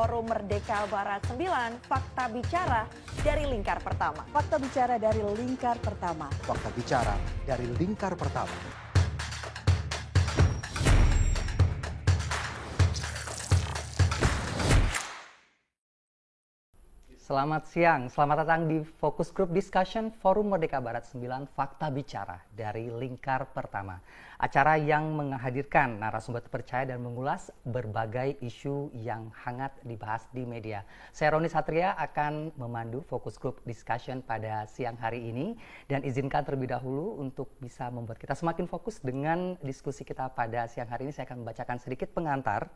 Forum Merdeka Barat 9, Fakta Bicara dari Lingkar Pertama. Fakta Bicara dari Lingkar Pertama. Fakta Bicara dari Lingkar Pertama. Selamat siang, selamat datang di Focus Group Discussion Forum Merdeka Barat 9 Fakta Bicara dari Lingkar Pertama. Acara yang menghadirkan narasumber terpercaya dan mengulas berbagai isu yang hangat dibahas di media. Saya Roni Satria akan memandu Focus Group Discussion pada siang hari ini dan izinkan terlebih dahulu untuk bisa membuat kita semakin fokus dengan diskusi kita pada siang hari ini. Saya akan membacakan sedikit pengantar.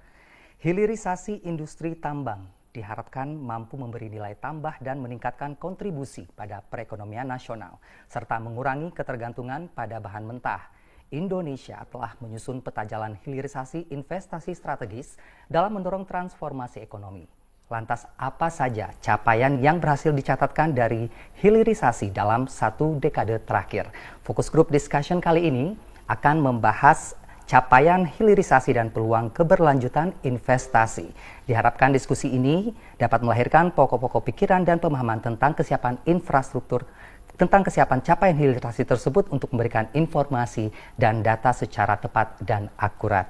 Hilirisasi industri tambang diharapkan mampu memberi nilai tambah dan meningkatkan kontribusi pada perekonomian nasional, serta mengurangi ketergantungan pada bahan mentah. Indonesia telah menyusun peta jalan hilirisasi investasi strategis dalam mendorong transformasi ekonomi. Lantas apa saja capaian yang berhasil dicatatkan dari hilirisasi dalam satu dekade terakhir? Fokus Group Discussion kali ini akan membahas capaian hilirisasi dan peluang keberlanjutan investasi. Diharapkan diskusi ini dapat melahirkan pokok-pokok pikiran dan pemahaman tentang kesiapan infrastruktur, tentang kesiapan capaian hilirisasi tersebut untuk memberikan informasi dan data secara tepat dan akurat.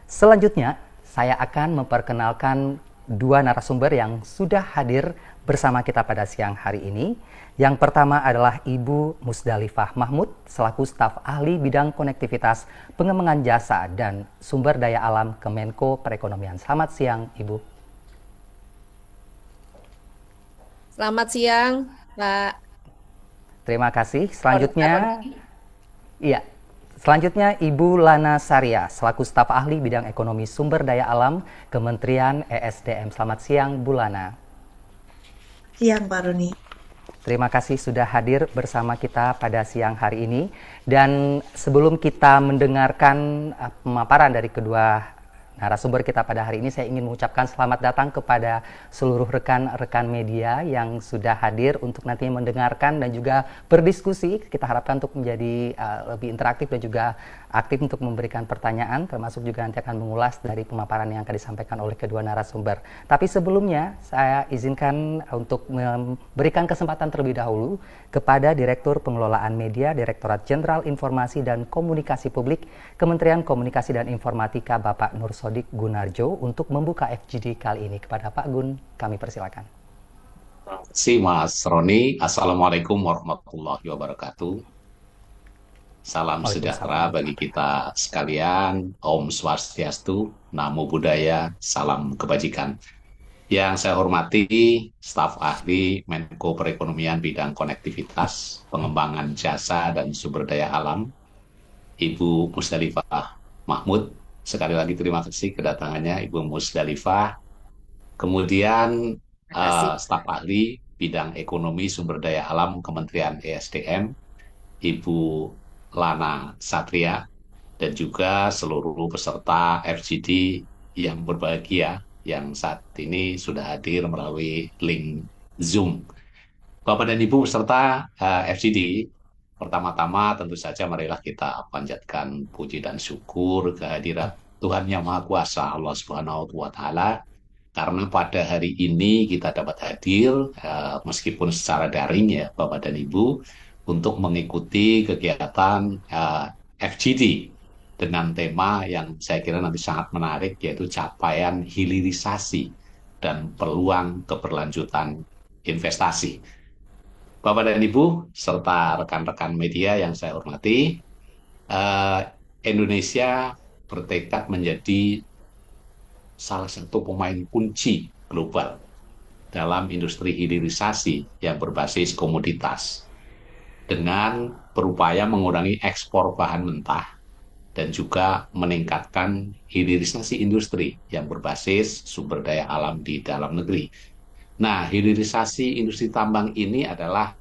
Selanjutnya, saya akan memperkenalkan dua narasumber yang sudah hadir bersama kita pada siang hari ini. Yang pertama adalah Ibu Musdalifah Mahmud selaku staf ahli bidang konektivitas, pengembangan jasa dan sumber daya alam Kemenko Perekonomian. Selamat siang, Ibu. Selamat siang, Pak. Terima kasih. Selanjutnya Ibu Lana Saria selaku staf ahli bidang ekonomi sumber daya alam Kementerian ESDM. Selamat siang, Bu Lana. Siang, Pak Roni. Terima kasih sudah hadir bersama kita pada siang hari ini. Dan sebelum kita mendengarkan pemaparan dari kedua narasumber kita pada hari ini, saya ingin mengucapkan selamat datang kepada seluruh rekan-rekan media yang sudah hadir untuk nantinya mendengarkan dan juga berdiskusi. Kita harapkan untuk menjadi lebih interaktif dan juga aktif untuk memberikan pertanyaan, termasuk juga nanti akan mengulas dari pemaparan yang akan disampaikan oleh kedua narasumber. Tapi sebelumnya, saya izinkan untuk memberikan kesempatan terlebih dahulu kepada Direktur Pengelolaan Media, Direktorat Jenderal Informasi dan Komunikasi Publik, Kementerian Komunikasi dan Informatika, Bapak Nur Sodik Gunarjo, untuk membuka FGD kali ini. Kepada Pak Gun, kami persilakan. Terima kasih, Mas Roni. Assalamualaikum warahmatullahi wabarakatuh. Salam sejahtera bagi kita sekalian. Om Swastiastu, Namo Buddhaya, salam kebajikan. Yang saya hormati staf ahli Menko Perekonomian bidang konektivitas, pengembangan jasa dan sumber daya alam, Ibu Musdalifah Mahmud. Sekali lagi terima kasih kedatangannya Ibu Musdalifah. Kemudian staf ahli bidang ekonomi sumber daya alam Kementerian ESDM, Ibu Lana Satria, dan juga seluruh peserta FGD yang berbahagia yang saat ini sudah hadir melalui link Zoom. Bapak dan Ibu peserta FGD, pertama-tama tentu saja marilah kita panjatkan puji dan syukur kehadirat Tuhan Yang Maha Kuasa, Allah Subhanahu wa Ta'ala, karena pada hari ini kita dapat hadir meskipun secara daring ya Bapak dan Ibu, untuk mengikuti kegiatan FGD dengan tema yang saya kira nanti sangat menarik, yaitu capaian hilirisasi dan peluang keberlanjutan investasi. Bapak dan Ibu, serta rekan-rekan media yang saya hormati, Indonesia bertekad menjadi salah satu pemain kunci global dalam industri hilirisasi yang berbasis komoditas, dengan berupaya mengurangi ekspor bahan mentah dan juga meningkatkan hilirisasi industri yang berbasis sumber daya alam di dalam negeri. Nah, hilirisasi industri tambang ini adalah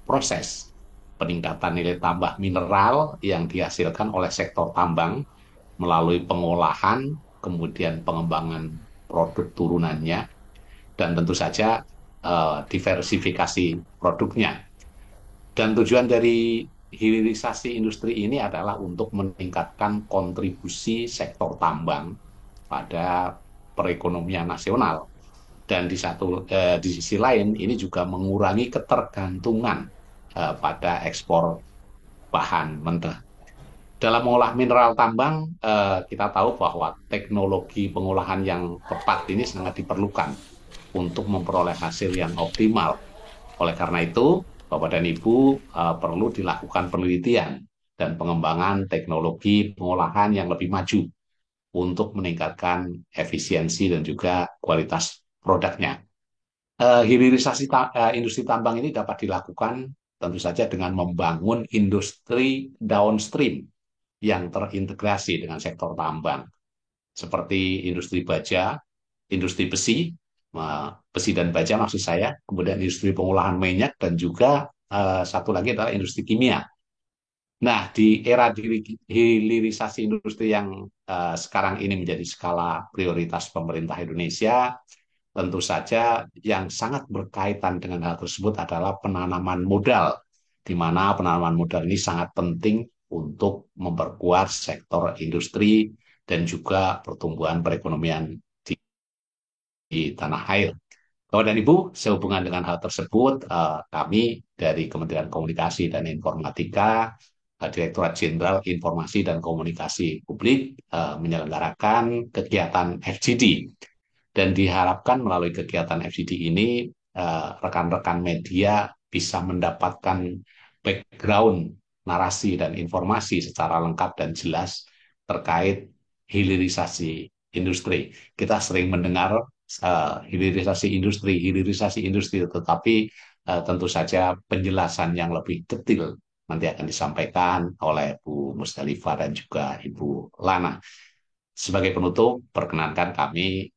proses peningkatan nilai tambah mineral yang dihasilkan oleh sektor tambang melalui pengolahan, kemudian pengembangan produk turunannya, dan tentu saja diversifikasi produknya. Dan tujuan dari hilirisasi industri ini adalah untuk meningkatkan kontribusi sektor tambang pada perekonomian nasional Dan di sisi lain ini juga mengurangi ketergantungan pada ekspor bahan mentah. Dalam mengolah mineral tambang, kita tahu bahwa teknologi pengolahan yang tepat ini sangat diperlukan untuk memperoleh hasil yang optimal. Oleh karena itu, Bapak dan Ibu, perlu dilakukan penelitian dan pengembangan teknologi pengolahan yang lebih maju untuk meningkatkan efisiensi dan juga kualitas produknya. Hilirisasi industri tambang ini dapat dilakukan tentu saja dengan membangun industri downstream yang terintegrasi dengan sektor tambang, seperti industri baja, industri besi, besi dan baja maksud saya, kemudian industri pengolahan minyak, dan juga satu lagi adalah industri kimia. Nah, di era hilirisasi industri yang sekarang ini menjadi skala prioritas pemerintah Indonesia, tentu saja yang sangat berkaitan dengan hal tersebut adalah penanaman modal, di mana penanaman modal ini sangat penting untuk memperkuat sektor industri dan juga pertumbuhan perekonomian di tanah air. Bapak dan Ibu, sehubungan dengan hal tersebut, kami dari Kementerian Komunikasi dan Informatika, Direktorat Jenderal Informasi dan Komunikasi Publik, menyelenggarakan kegiatan FGD. Dan diharapkan melalui kegiatan FGD ini, rekan-rekan media bisa mendapatkan background, narasi, dan informasi secara lengkap dan jelas terkait hilirisasi industri. Kita sering mendengar hilirisasi industri, tetapi tentu saja penjelasan yang lebih detail nanti akan disampaikan oleh Bu Musdalifah dan juga Ibu Lana. Sebagai penutup, perkenankan kami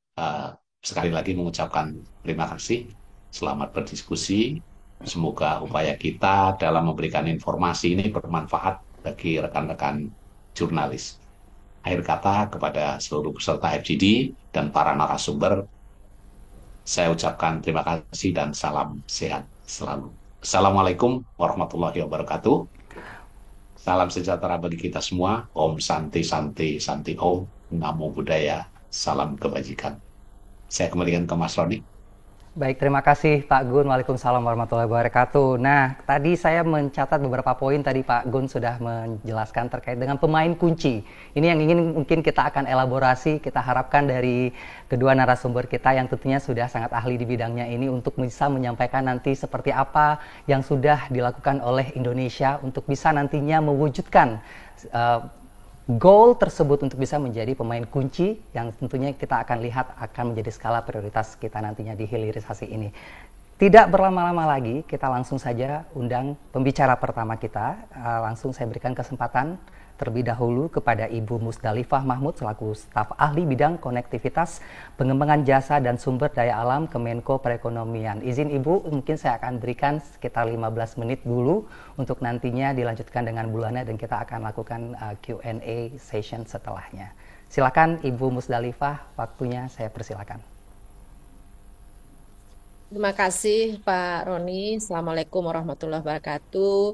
sekali lagi mengucapkan terima kasih. Selamat berdiskusi. Semoga upaya kita dalam memberikan informasi ini bermanfaat bagi rekan-rekan jurnalis. Akhir kata kepada seluruh peserta FGD dan para narasumber, saya ucapkan terima kasih dan salam sehat selalu. Assalamualaikum warahmatullahi wabarakatuh. Salam sejahtera bagi kita semua. Om Santi Santi Santi Om. Namo Buddhaya. Salam kebajikan. Saya kembalikan ke Mas Roni. Baik, terima kasih Pak Gun. Waalaikumsalam warahmatullahi wabarakatuh. Nah, tadi saya mencatat beberapa poin tadi Pak Gun sudah menjelaskan terkait dengan pemain kunci. Ini yang ingin mungkin kita akan elaborasi, kita harapkan dari kedua narasumber kita yang tentunya sudah sangat ahli di bidangnya ini untuk bisa menyampaikan nanti seperti apa yang sudah dilakukan oleh Indonesia untuk bisa nantinya mewujudkan goal tersebut untuk bisa menjadi pemain kunci yang tentunya kita akan lihat akan menjadi skala prioritas kita nantinya di hilirisasi ini. Tidak berlama-lama lagi, kita langsung saja undang pembicara pertama kita. Langsung saya berikan kesempatan terlebih dahulu kepada Ibu Musdalifah Mahmud selaku staf ahli bidang konektivitas, pengembangan jasa dan sumber daya alam Kemenko Perekonomian. Izin Ibu, mungkin saya akan berikan sekitar 15 menit dulu untuk nantinya dilanjutkan dengan Bu Lana dan kita akan lakukan Q&A session setelahnya. Silakan Ibu Musdalifah, waktunya saya persilakan. Terima kasih Pak Roni. Assalamualaikum warahmatullahi wabarakatuh.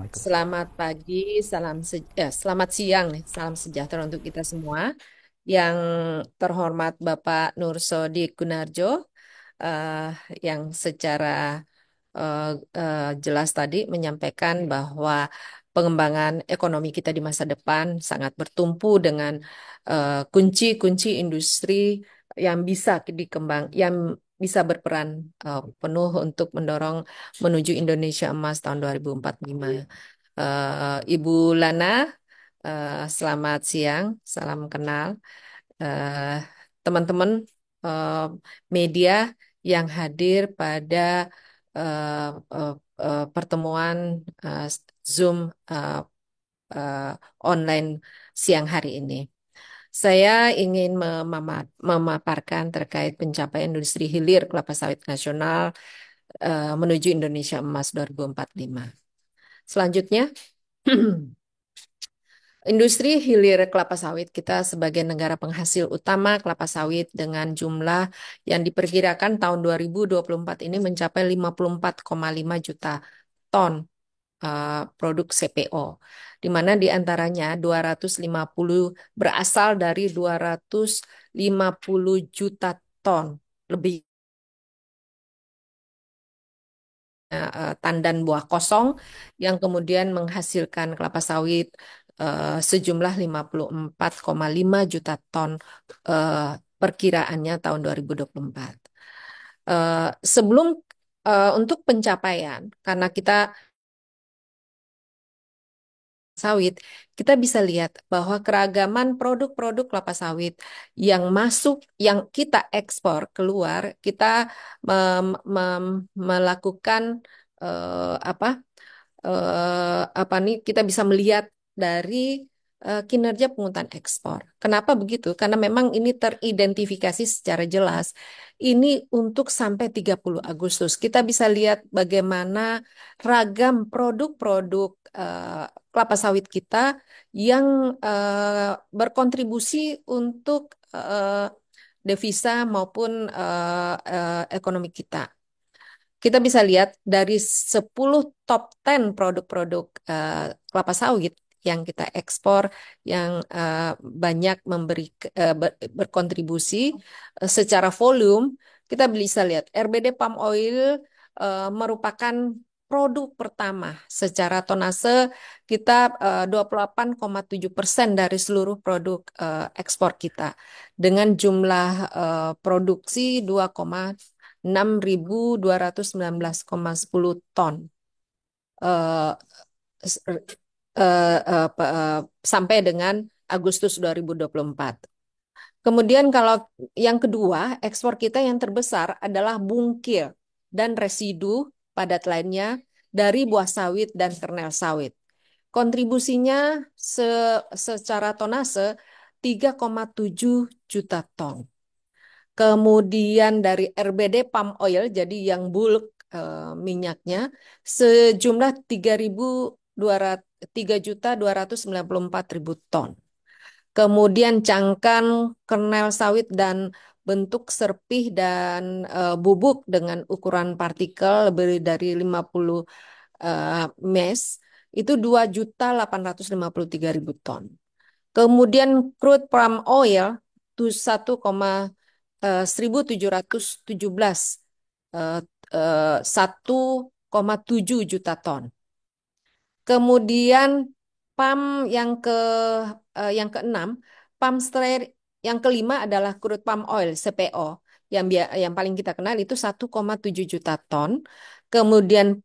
Selamat pagi, selamat siang, salam sejahtera untuk kita semua. Yang terhormat Bapak Nur Sodi Gunarjo, yang secara jelas tadi menyampaikan bahwa pengembangan ekonomi kita di masa depan sangat bertumpu dengan kunci-kunci industri yang bisa yang bisa berperan penuh untuk mendorong menuju Indonesia Emas tahun 2045. Ibu Lana, selamat siang, salam kenal. Teman-teman media yang hadir pada pertemuan Zoom online siang hari ini. Saya ingin memaparkan terkait pencapaian industri hilir kelapa sawit nasional menuju Indonesia Emas 2045. Selanjutnya, industri hilir kelapa sawit kita sebagai negara penghasil utama kelapa sawit dengan jumlah yang diperkirakan tahun 2024 ini mencapai 54,5 juta ton produk CPO, di mana diantaranya 250 berasal dari 250 juta ton lebih tandan buah kosong yang kemudian menghasilkan kelapa sawit sejumlah 54,5 juta ton perkiraannya tahun 2024. Sebelum untuk pencapaian, karena kita sawit, kita bisa lihat bahwa keragaman produk-produk kelapa sawit yang masuk, yang kita ekspor keluar, kita melakukan apa apa nih? Kita bisa melihat dari kinerja pungutan ekspor. Kenapa begitu? Karena memang ini teridentifikasi secara jelas. Ini untuk sampai 30 Agustus. Kita bisa lihat bagaimana ragam produk-produk kelapa sawit kita yang berkontribusi untuk devisa maupun ekonomi kita. Kita bisa lihat dari 10 top 10 produk-produk kelapa sawit yang kita ekspor yang banyak berkontribusi secara volume, kita bisa lihat RBD palm oil merupakan produk pertama secara tonase kita 28,7% dari seluruh produk ekspor kita dengan jumlah produksi 6.219,10 ton eh, s- sampai dengan Agustus 2024. Kemudian kalau yang kedua, ekspor kita yang terbesar adalah bungkil dan residu padat lainnya dari buah sawit dan kernel sawit. Kontribusinya secara tonase 3,7 juta ton. Kemudian dari RBD palm oil, jadi yang bulk minyaknya, sejumlah 3.294.000 ton. Kemudian cangkang, kernel sawit, dan bentuk serpih dan bubuk dengan ukuran partikel lebih dari 50 mes, itu 2.853.000 ton. Kemudian crude palm oil itu 1,17 1,7 juta ton. Kemudian PAM yang keenam, PAM yang kelima adalah crude palm oil CPO yang paling kita kenal itu 1,7 juta ton. Kemudian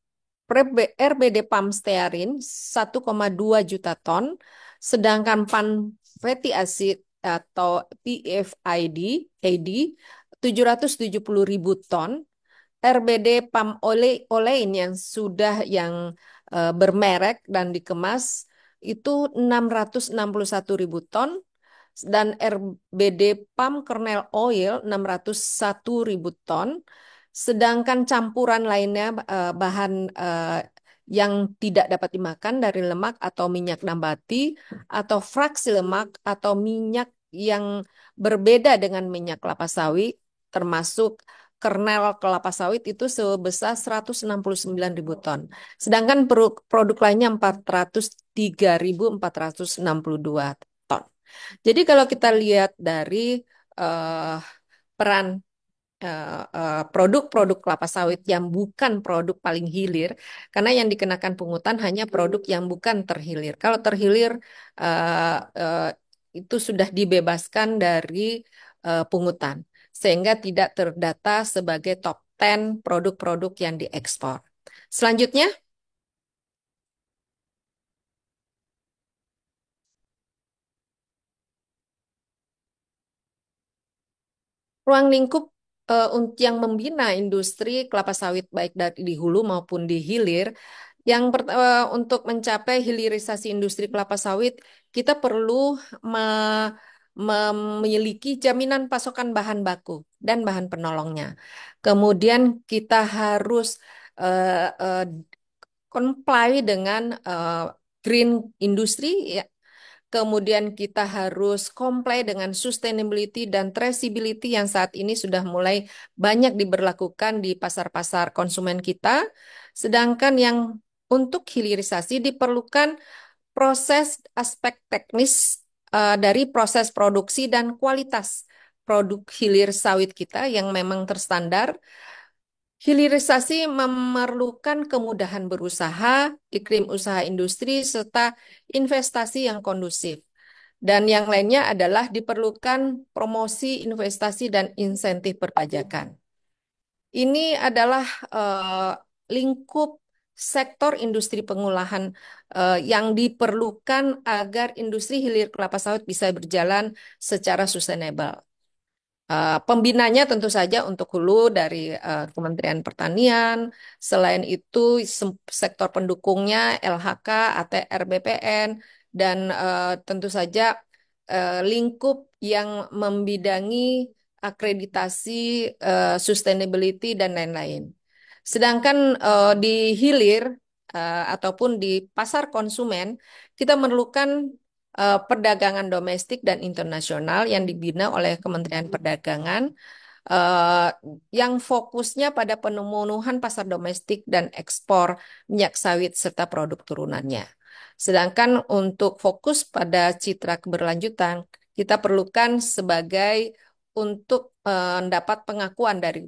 RBD palm stearin 1,2 juta ton, sedangkan pan fatty acid atau PFID AD 770.000 ton, RBD palm olein yang sudah bermerek dan dikemas itu 661.000 ton dan RBD palm kernel oil 601.000 ton. Sedangkan campuran lainnya bahan yang tidak dapat dimakan dari lemak atau minyak nabati atau fraksi lemak atau minyak yang berbeda dengan minyak kelapa sawit termasuk kernel kelapa sawit itu sebesar 169.000 ton. Sedangkan produk lainnya 403.462 ton. Jadi kalau kita lihat dari peran produk-produk kelapa sawit yang bukan produk paling hilir, karena yang dikenakan pungutan hanya produk yang bukan terhilir. Kalau terhilir itu sudah dibebaskan dari pungutan, sehingga tidak terdata sebagai top 10 produk-produk yang diekspor. Selanjutnya, ruang lingkup yang membina industri kelapa sawit baik dari di hulu maupun di hilir. Untuk mencapai hilirisasi industri kelapa sawit, kita perlu memiliki jaminan pasokan bahan baku dan bahan penolongnya. Kemudian kita harus comply dengan green industry, ya. Kemudian kita harus comply dengan sustainability dan traceability yang saat ini sudah mulai banyak diberlakukan di pasar-pasar konsumen kita. Sedangkan yang untuk hilirisasi diperlukan proses aspek teknis dari proses produksi dan kualitas produk hilir sawit kita yang memang terstandar Hilirisasi memerlukan kemudahan berusaha, iklim usaha industri, serta investasi yang kondusif. Dan yang lainnya adalah diperlukan promosi investasi dan insentif perpajakan. Ini adalah lingkup sektor industri pengolahan yang diperlukan agar industri hilir kelapa sawit bisa berjalan secara sustainable. Pembinanya tentu saja untuk hulu dari Kementerian Pertanian. Selain itu, sektor pendukungnya LHK, ATR, BPN, dan tentu saja lingkup yang membidangi akreditasi, sustainability, dan lain-lain. Sedangkan di hilir ataupun di pasar konsumen, kita memerlukan perdagangan domestik dan internasional yang dibina oleh Kementerian Perdagangan eh, yang fokusnya pada pemenuhan pasar domestik dan ekspor minyak sawit serta produk turunannya. Sedangkan untuk fokus pada citra keberlanjutan, kita perlukan sebagai untuk mendapat pengakuan dari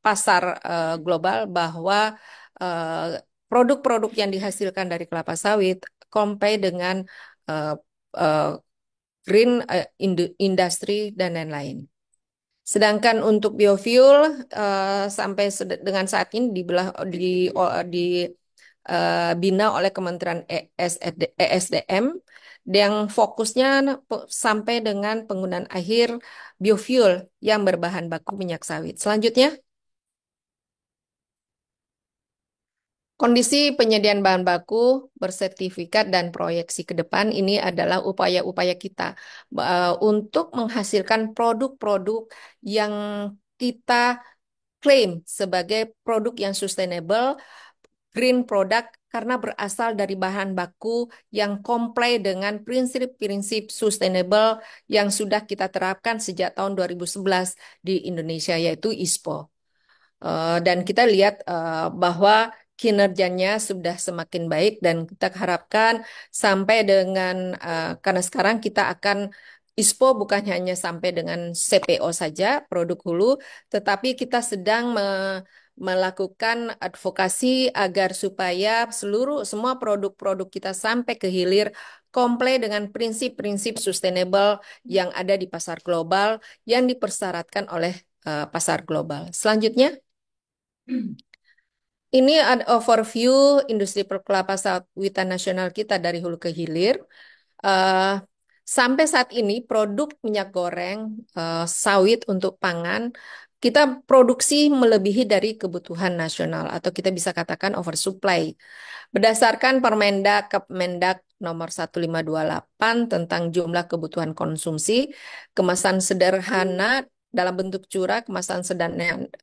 pasar global bahwa eh, produk-produk yang dihasilkan dari kelapa sawit comply dengan eh, eh, green industry dan lain-lain. Sedangkan untuk biofuel sampai dengan saat ini dibina oleh Kementerian ESDM yang fokusnya sampai dengan penggunaan akhir biofuel yang berbahan baku minyak sawit. Selanjutnya, kondisi penyediaan bahan baku bersertifikat dan proyeksi ke depan ini adalah upaya-upaya kita untuk menghasilkan produk-produk yang kita klaim sebagai produk yang sustainable, green product karena berasal dari bahan baku yang comply dengan prinsip-prinsip sustainable yang sudah kita terapkan sejak tahun 2011 di Indonesia, yaitu ISPO. Dan kita lihat bahwa kinerjanya sudah semakin baik dan kita harapkan sampai dengan karena sekarang kita akan ISPO bukan hanya sampai dengan CPO saja produk hulu, tetapi kita sedang melakukan advokasi agar supaya semua produk-produk kita sampai ke hilir komplain dengan prinsip-prinsip sustainable yang ada di pasar global yang dipersyaratkan oleh pasar global. Selanjutnya, ini ada overview industri kelapa sawitan nasional kita dari hulu ke hilir. Eh, Sampai saat ini produk minyak goreng sawit untuk pangan kita produksi melebihi dari kebutuhan nasional atau kita bisa katakan oversupply. Berdasarkan Kemendak nomor 1528 tentang jumlah kebutuhan konsumsi, kemasan sederhana dalam bentuk curah, kemasan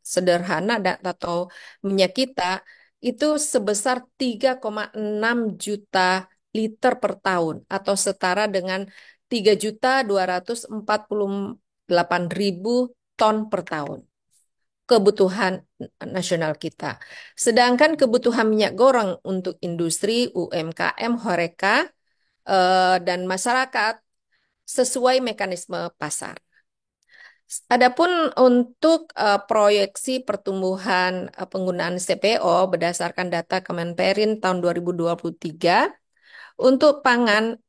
sederhana atau minyak kita itu sebesar 3,6 juta liter per tahun atau setara dengan 3.248.000 ton per tahun kebutuhan nasional kita. Sedangkan kebutuhan minyak goreng untuk industri, UMKM, Horeca, dan masyarakat sesuai mekanisme pasar. Adapun untuk proyeksi pertumbuhan penggunaan CPO berdasarkan data Kemenperin tahun 2023, untuk pangan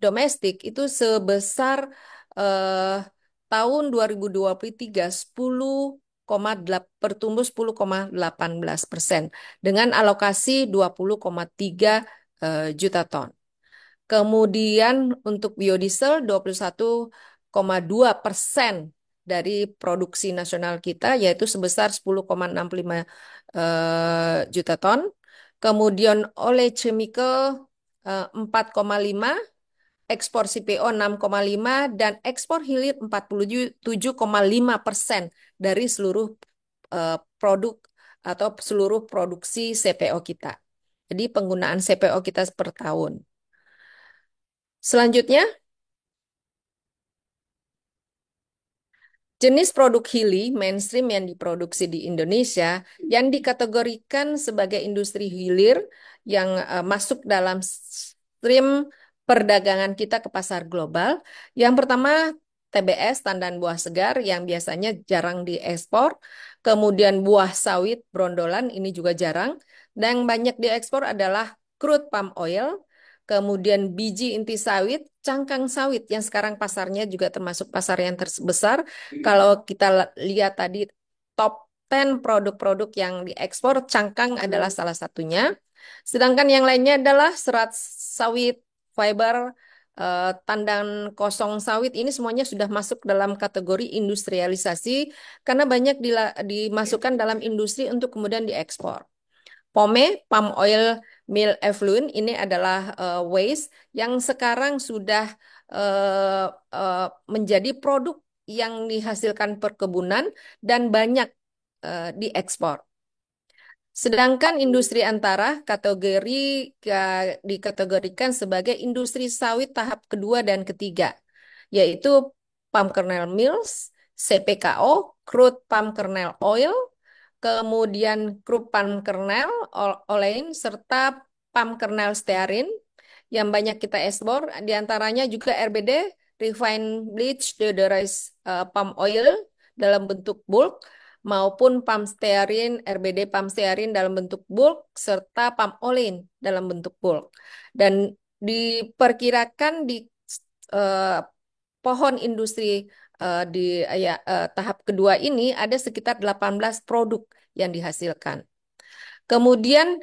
domestik itu sebesar eh, tahun 2023 bertumbuh 10,18% dengan alokasi 20,3 juta ton. Kemudian untuk biodiesel 21,2% dari produksi nasional kita yaitu sebesar 10,65 juta ton. Kemudian oleh chemical 4,5, ekspor CPO 6,5, dan ekspor hilir 47,5% dari seluruh produk atau seluruh produksi CPO kita. Jadi penggunaan CPO kita per tahun. Selanjutnya, jenis produk hili mainstream yang diproduksi di Indonesia yang dikategorikan sebagai industri hilir yang masuk dalam stream perdagangan kita ke pasar global. Yang pertama TBS, tandan buah segar yang biasanya jarang diekspor. Kemudian buah sawit, brondolan, ini juga jarang. Dan yang banyak diekspor adalah crude palm oil, kemudian biji inti sawit, cangkang sawit yang sekarang pasarnya juga termasuk pasar yang terbesar. Kalau kita lihat tadi top 10 produk-produk yang diekspor, cangkang adalah salah satunya. Sedangkan yang lainnya adalah serat sawit, fiber, tandan kosong sawit, ini semuanya sudah masuk dalam kategori industrialisasi karena banyak dimasukkan dalam industri untuk kemudian diekspor. POME, palm oil meal effluent, ini adalah waste yang sekarang sudah menjadi produk yang dihasilkan perkebunan dan banyak diekspor. Sedangkan industri antara dikategorikan sebagai industri sawit tahap kedua dan ketiga, yaitu palm kernel mills, CPKO, crude palm kernel oil, kemudian crude palm kernel olein, serta palm kernel stearin yang banyak kita ekspor. Di antaranya juga RBD, refined bleach deodorized palm oil dalam bentuk bulk, maupun palm stearin, RBD palm stearin dalam bentuk bulk, serta palm olein dalam bentuk bulk. Dan diperkirakan di eh, pohon industri di tahap kedua ini ada sekitar 18 produk yang dihasilkan. Kemudian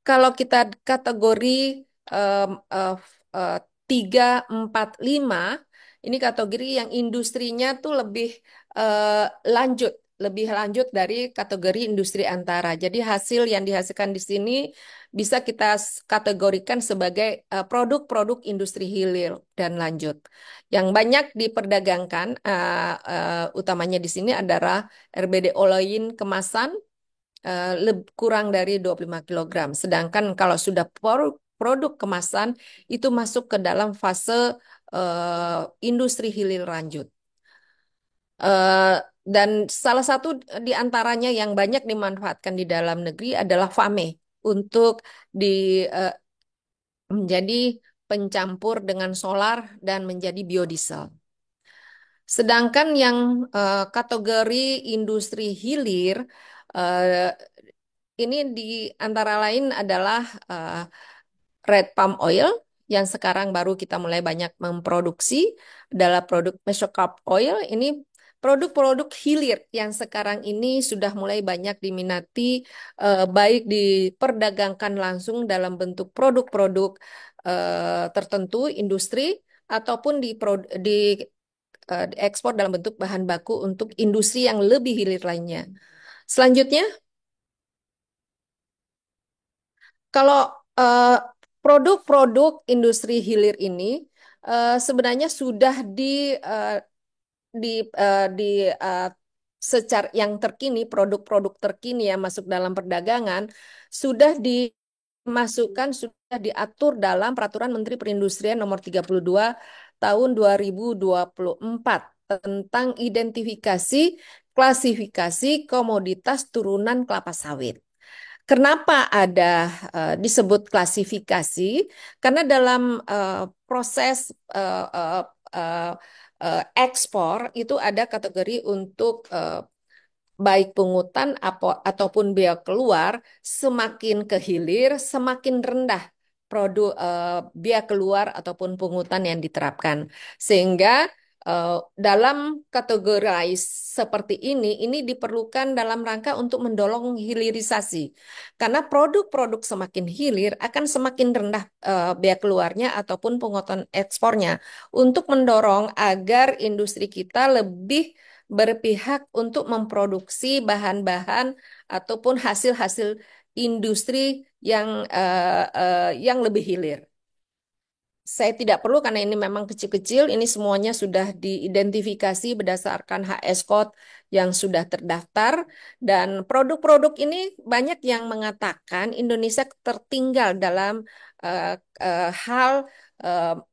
kalau kita kategori em, eh, eh, 3, 4, 5, ini kategori yang industrinya tuh eh, lanjut, lebih lanjut dari kategori industri antara. Jadi hasil yang dihasilkan di sini bisa kita kategorikan sebagai produk-produk industri hilir dan lanjut. Yang banyak diperdagangkan, utamanya di sini adalah RBD olein kemasan, kurang dari 25 kg. Sedangkan kalau sudah produk kemasan itu masuk ke dalam fase industri hilir lanjut. Dan salah satu di antaranya yang banyak dimanfaatkan di dalam negeri adalah FAME untuk menjadi pencampur dengan solar dan menjadi biodiesel. Sedangkan yang kategori industri hilir eh, ini di antara lain adalah red palm oil yang sekarang baru kita mulai banyak memproduksi, adalah produk mesocarp oil. Ini produk-produk hilir yang sekarang ini sudah mulai banyak diminati, baik diperdagangkan langsung dalam bentuk produk-produk tertentu industri ataupun diekspor dalam bentuk bahan baku untuk industri yang lebih hilir lainnya. Selanjutnya, kalau eh, produk-produk industri hilir ini sebenarnya sudah di di eh, secara yang terkini, produk-produk terkini yang masuk dalam perdagangan sudah dimasukkan, sudah diatur dalam Peraturan Menteri Perindustrian Nomor 32 Tahun 2024 tentang identifikasi klasifikasi komoditas turunan kelapa sawit. Kenapa ada disebut klasifikasi? Karena dalam proses eh, ekspor itu ada kategori untuk baik pungutan ataupun bea keluar, semakin ke hilir, semakin rendah produk bea keluar ataupun pungutan yang diterapkan. Sehingga dalam kategori seperti ini diperlukan dalam rangka untuk mendorong hilirisasi. Karena produk-produk semakin hilir akan semakin rendah bea keluarnya ataupun pungutan ekspornya untuk mendorong agar industri kita lebih berpihak untuk memproduksi bahan-bahan ataupun hasil-hasil industri yang lebih hilir. Saya tidak perlu karena ini memang kecil-kecil, ini semuanya sudah diidentifikasi berdasarkan HS code yang sudah terdaftar dan produk-produk ini banyak yang mengatakan Indonesia tertinggal dalam hal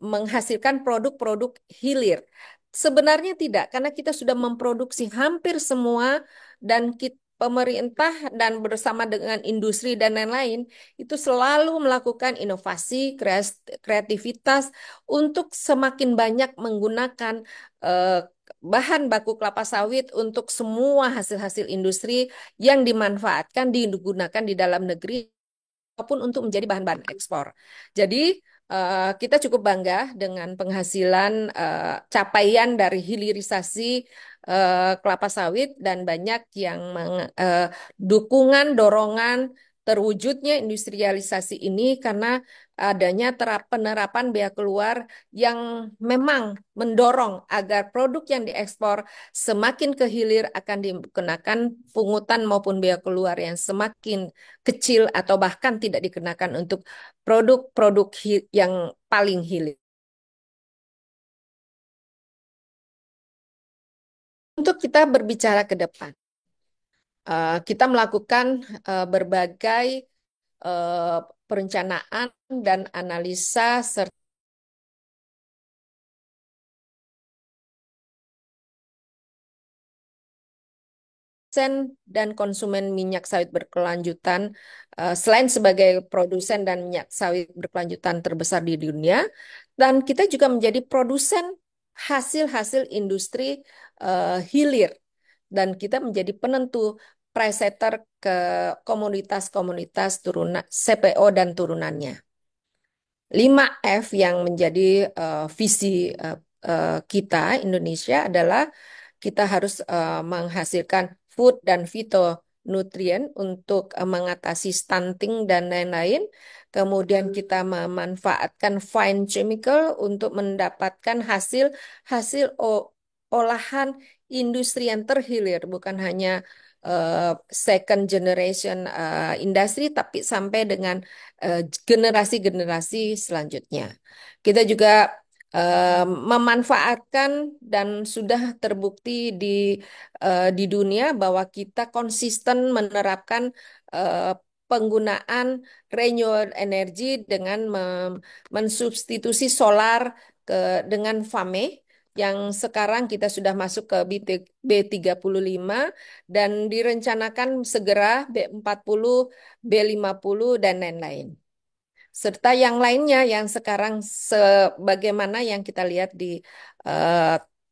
menghasilkan produk-produk hilir. Sebenarnya tidak, karena kita sudah memproduksi hampir semua dan pemerintah dan bersama dengan industri dan lain-lain itu selalu melakukan inovasi, kreativitas untuk semakin banyak menggunakan bahan baku kelapa sawit untuk semua hasil-hasil industri yang dimanfaatkan, digunakan di dalam negeri maupun untuk menjadi bahan-bahan ekspor. Jadi kita cukup bangga dengan penghasilan capaian dari hilirisasi kelapa sawit dan banyak yang dukungan, dorongan terwujudnya industrialisasi ini karena adanya penerapan bea keluar yang memang mendorong agar produk yang diekspor semakin ke hilir akan dikenakan pungutan maupun bea keluar yang semakin kecil atau bahkan tidak dikenakan untuk produk-produk yang paling hilir. Untuk kita berbicara ke depan, kita melakukan berbagai eh, perencanaan dan analisa serta dan konsumen minyak sawit berkelanjutan, selain sebagai produsen dan minyak sawit berkelanjutan terbesar di dunia, dan kita juga menjadi produsen hasil-hasil industri hilir, dan kita menjadi penentu price setter ke komunitas-komunitas turunan CPO dan turunannya. 5F yang menjadi visi kita Indonesia adalah kita harus menghasilkan food dan fitonutrien untuk mengatasi stunting dan lain-lain. Kemudian kita memanfaatkan fine chemical untuk mendapatkan hasil olahan industri yang terhilir, bukan hanya second generation industri, tapi sampai dengan generasi-generasi selanjutnya. Kita juga memanfaatkan dan sudah terbukti di dunia bahwa kita konsisten menerapkan penggunaan renewable energy dengan mensubstitusi solar dengan FAME yang sekarang kita sudah masuk ke B35 dan direncanakan segera B40, B50 dan lain-lain. Serta yang lainnya yang sekarang sebagaimana yang kita lihat di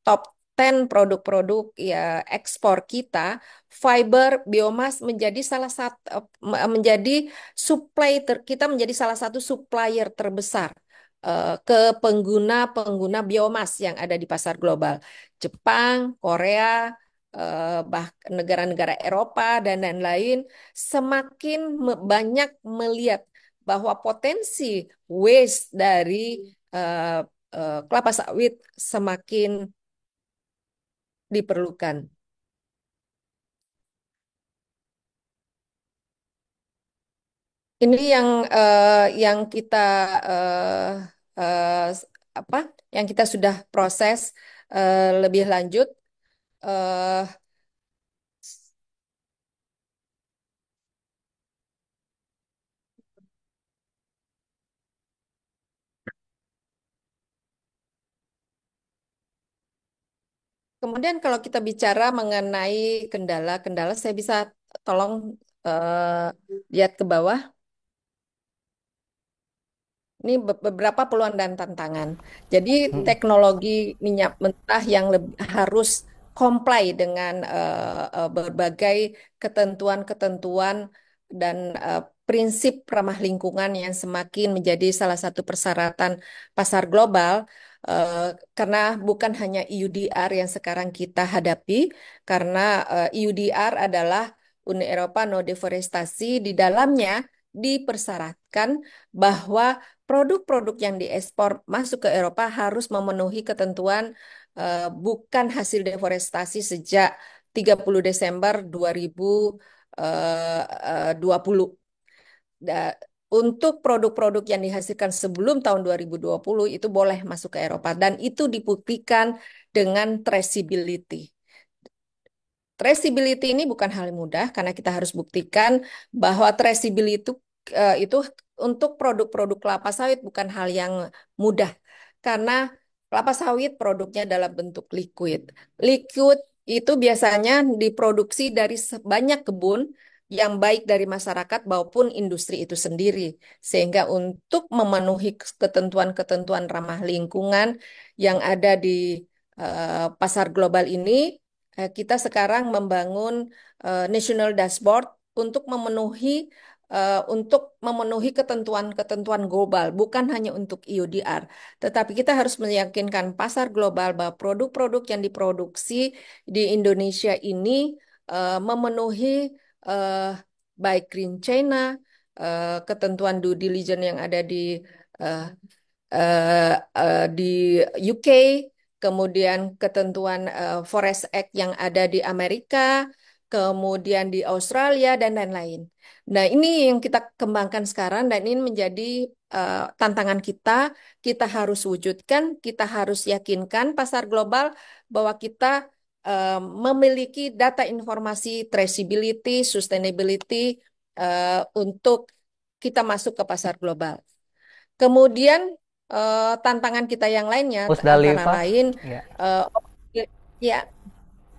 top 10 produk-produk ya ekspor kita, fiber biomas menjadi salah satu menjadi kita menjadi salah satu supplier terbesar ke pengguna biomas yang ada di pasar global. Jepang, Korea, bahkan negara-negara Eropa dan lain-lain semakin banyak melihat bahwa potensi waste dari kelapa sawit semakin diperlukan. Ini yang kita apa? Yang kita sudah proses lebih lanjut. eh, Kemudian kalau kita bicara mengenai kendala-kendala, saya bisa tolong lihat ke bawah. Ini beberapa peluang dan tantangan. Jadi teknologi minyak mentah yang harus comply dengan berbagai ketentuan-ketentuan dan prinsip ramah lingkungan yang semakin menjadi salah satu persyaratan pasar global. Karena bukan hanya EUDR yang sekarang kita hadapi, karena EUDR adalah Uni Eropa No Deforestasi, di dalamnya dipersyaratkan bahwa produk-produk yang diekspor masuk ke Eropa harus memenuhi ketentuan bukan hasil deforestasi sejak 30 Desember 2020. Untuk produk-produk yang dihasilkan sebelum tahun 2020 itu boleh masuk ke Eropa dan itu dibuktikan dengan traceability. Traceability ini bukan hal yang mudah karena kita harus buktikan bahwa traceability itu untuk produk-produk kelapa sawit bukan hal yang mudah karena kelapa sawit produknya dalam bentuk liquid. Liquid itu biasanya diproduksi dari banyak kebun yang baik dari masyarakat maupun industri itu sendiri. Sehingga untuk memenuhi ketentuan-ketentuan ramah lingkungan yang ada di pasar global ini, kita sekarang membangun national dashboard untuk memenuhi ketentuan-ketentuan global, bukan hanya untuk EUDR, tetapi kita harus meyakinkan pasar global bahwa produk-produk yang diproduksi di Indonesia ini memenuhi eh, baik Green China, ketentuan due diligence yang ada eh, di UK, kemudian ketentuan Forest Act yang ada di Amerika, kemudian di Australia, dan lain-lain. Nah, ini yang kita kembangkan sekarang, dan ini menjadi tantangan kita. Kita harus wujudkan, kita harus yakinkan pasar global bahwa kita memiliki data informasi, traceability, sustainability untuk kita masuk ke pasar global. Kemudian tantangan kita yang lainnya antara Musdalifah, lain ya. ya,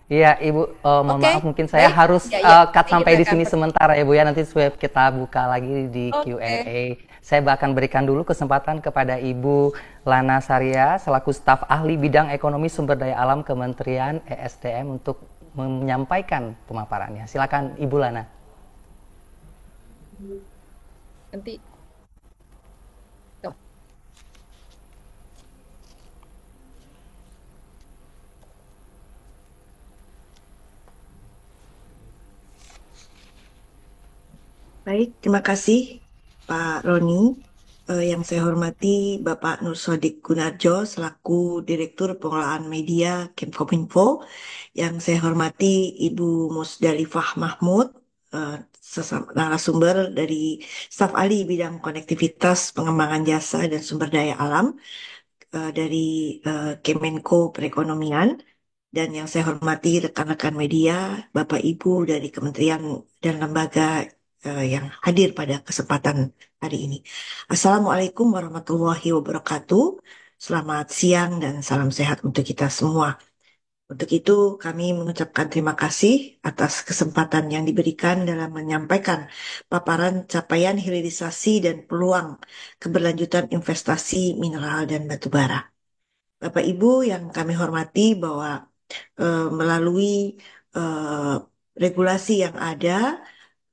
Iya, Ibu, mohon oke, maaf mungkin saya baik, harus ya, ya, cut nanti sampai kita di akan sini sementara ya Bu ya. Nanti supaya kita buka lagi di oke. Q&A. Saya akan berikan dulu kesempatan kepada Ibu Lana Saria selaku staf ahli bidang ekonomi sumber daya alam Kementerian ESDM untuk menyampaikan pemaparannya. Silakan Ibu Lana. Nanti Baik, terima kasih Pak Roni. Yang saya hormati Bapak Nur Sodik Gunarjo selaku Direktur Pengelolaan Media Kemkominfo. Yang saya hormati Ibu Musdalifah Mahmud, narasumber dari staf ahli bidang konektivitas, pengembangan jasa dan sumber daya alam dari Kemenko Perekonomian. Dan yang saya hormati rekan-rekan media, Bapak Ibu dari kementerian dan lembaga yang hadir pada kesempatan hari ini. Assalamualaikum warahmatullahi wabarakatuh. Selamat siang dan salam sehat untuk kita semua. Untuk itu kami mengucapkan terima kasih atas kesempatan yang diberikan dalam menyampaikan paparan capaian hilirisasi dan peluang keberlanjutan investasi mineral dan batu bara. Bapak Ibu yang kami hormati bahwa melalui eh, regulasi yang ada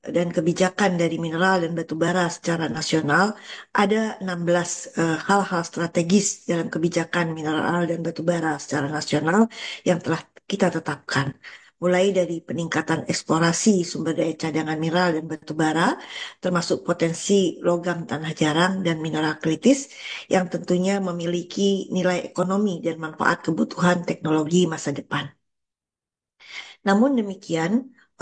dan kebijakan dari mineral dan batu bara secara nasional, ada 16 hal-hal strategis dalam kebijakan mineral dan batu bara secara nasional yang telah kita tetapkan. Mulai dari peningkatan eksplorasi sumber daya cadangan mineral dan batu bara, termasuk potensi logam tanah jarang dan mineral kritis yang tentunya memiliki nilai ekonomi dan manfaat kebutuhan teknologi masa depan. Namun demikian,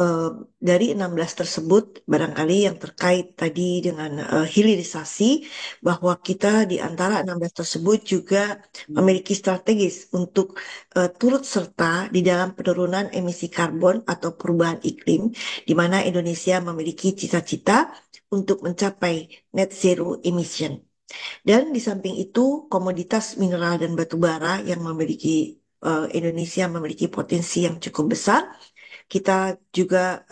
eh, dari 16 tersebut, barangkali yang terkait tadi dengan hilirisasi, bahwa kita di antara 16 tersebut juga memiliki strategis untuk turut serta di dalam penurunan emisi karbon atau perubahan iklim, di mana Indonesia memiliki cita-cita untuk mencapai net zero emission. Dan di samping itu, komoditas mineral dan batu bara yang Indonesia memiliki potensi yang cukup besar, kita juga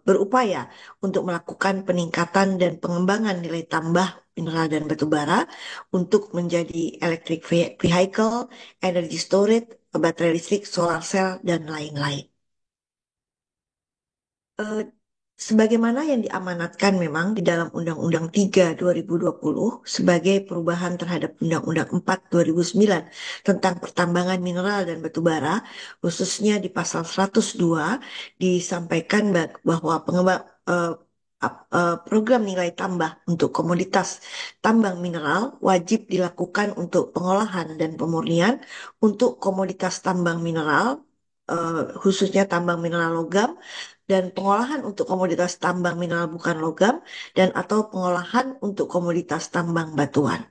berupaya untuk melakukan peningkatan dan pengembangan nilai tambah mineral dan batu bara untuk menjadi electric vehicle, energy storage, baterai listrik, solar cell, dan lain-lain. Eh, Sebagaimana yang diamanatkan memang di dalam Undang-Undang 3 2020 sebagai perubahan terhadap Undang-Undang 4 2009 tentang pertambangan mineral dan batu bara, khususnya di pasal 102 disampaikan bahwa program nilai tambah untuk komoditas tambang mineral wajib dilakukan untuk pengolahan dan pemurnian untuk komoditas tambang mineral, khususnya tambang mineral logam, dan pengolahan untuk komoditas tambang mineral bukan logam, dan atau pengolahan untuk komoditas tambang batuan.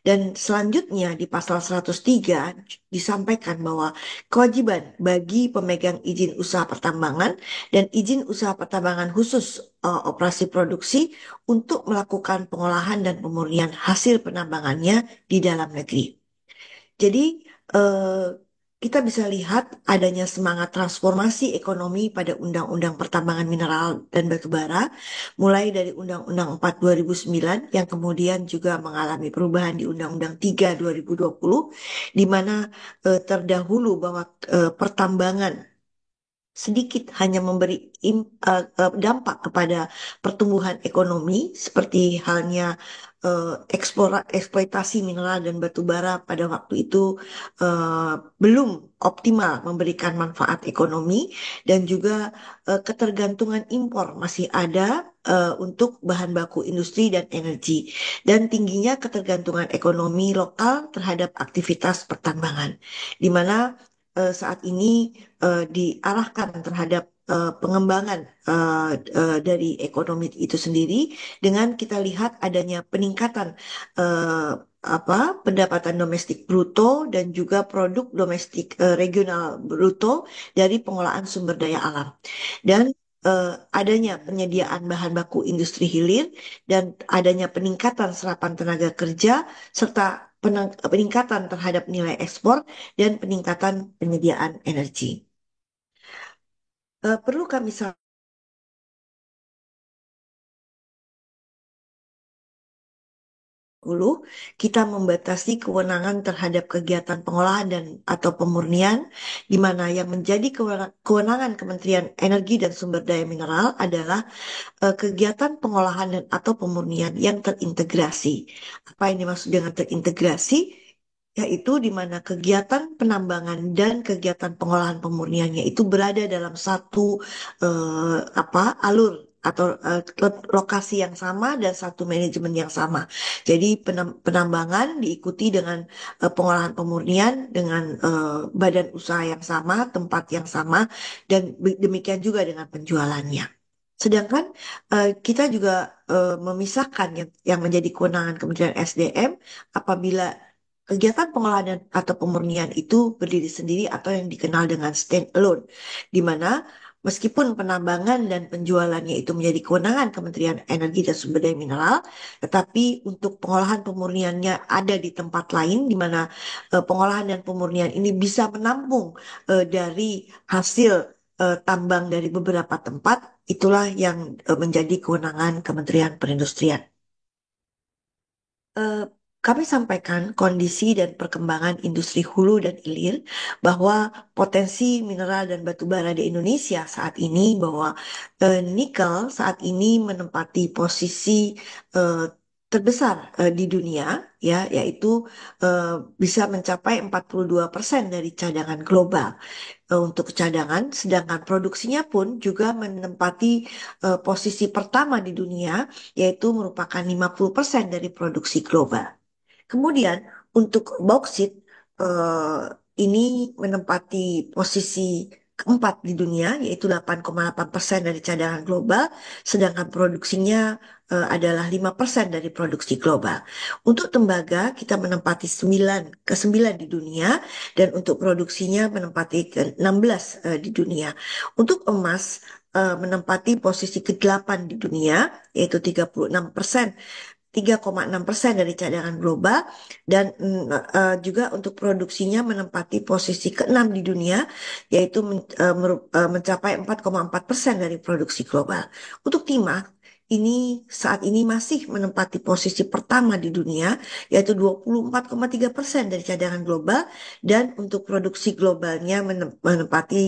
Dan selanjutnya di pasal 103 disampaikan bahwa kewajiban bagi pemegang izin usaha pertambangan dan izin usaha pertambangan khusus operasi produksi untuk melakukan pengolahan dan pemurnian hasil penambangannya di dalam negeri. Jadi kita bisa lihat adanya semangat transformasi ekonomi pada Undang-Undang Pertambangan Mineral dan Batu Bara, mulai dari Undang-Undang 4 2009 yang kemudian juga mengalami perubahan di Undang-Undang 3 2020, di mana terdahulu bahwa pertambangan sedikit hanya memberi dampak kepada pertumbuhan ekonomi seperti halnya eksploitasi mineral dan batu bara pada waktu itu eh, belum optimal memberikan manfaat ekonomi dan juga ketergantungan impor masih ada untuk bahan baku industri dan energi dan tingginya ketergantungan ekonomi lokal terhadap aktivitas pertambangan di mana saat ini diarahkan terhadap pengembangan dari ekonomi itu sendiri dengan kita lihat adanya peningkatan eh, pendapatan domestik bruto dan juga produk domestik regional bruto dari pengolahan sumber daya alam dan adanya penyediaan bahan baku industri hilir dan adanya peningkatan serapan tenaga kerja serta peningkatan terhadap nilai ekspor dan peningkatan penyediaan energi. Perlu kami sampaikan dulu, kita membatasi kewenangan terhadap kegiatan pengolahan dan atau pemurnian, di mana yang menjadi kewenangan Kementerian Energi dan Sumber Daya Mineral adalah kegiatan pengolahan dan atau pemurnian yang terintegrasi. Apa yang dimaksud dengan terintegrasi? Yaitu di mana kegiatan penambangan dan kegiatan pengolahan pemurniannya itu berada dalam satu alur atau lokasi yang sama dan satu manajemen yang sama. Jadi penambangan diikuti dengan pengolahan pemurnian dengan badan usaha yang sama, tempat yang sama, dan demikian juga dengan penjualannya. Sedangkan kita juga memisahkan yang menjadi kewenangan Kementerian SDM apabila kegiatan pengolahan atau pemurnian itu berdiri sendiri atau yang dikenal dengan stand alone, di mana meskipun penambangan dan penjualannya itu menjadi kewenangan Kementerian Energi dan Sumber Daya Mineral, tetapi untuk pengolahan pemurniannya ada di tempat lain, di mana pengolahan dan pemurnian ini bisa menampung dari hasil tambang dari beberapa tempat, itulah yang menjadi kewenangan Kementerian Perindustrian. Eh, Kami sampaikan kondisi dan perkembangan industri hulu dan hilir bahwa potensi mineral dan batu bara di Indonesia saat ini bahwa nikel saat ini menempati posisi eh, terbesar di dunia ya yaitu eh, bisa mencapai 42% dari cadangan global untuk cadangan, sedangkan produksinya pun juga menempati posisi pertama di dunia, yaitu merupakan 50% dari produksi global. Kemudian untuk bauksit eh, ini menempati posisi keempat di dunia, yaitu 8,8% dari cadangan global, sedangkan produksinya adalah 5% dari produksi global. Untuk tembaga, kita menempati 9 di dunia, dan untuk produksinya menempati ke-16 di dunia. Untuk emas, menempati posisi ke-8 di dunia, yaitu 3,6% dari cadangan global dan juga untuk produksinya menempati posisi ke-6 di dunia yaitu mencapai 4,4% dari produksi global. Untuk timah ini saat ini masih menempati posisi pertama di dunia yaitu 24,3% dari cadangan global dan untuk produksi globalnya menempati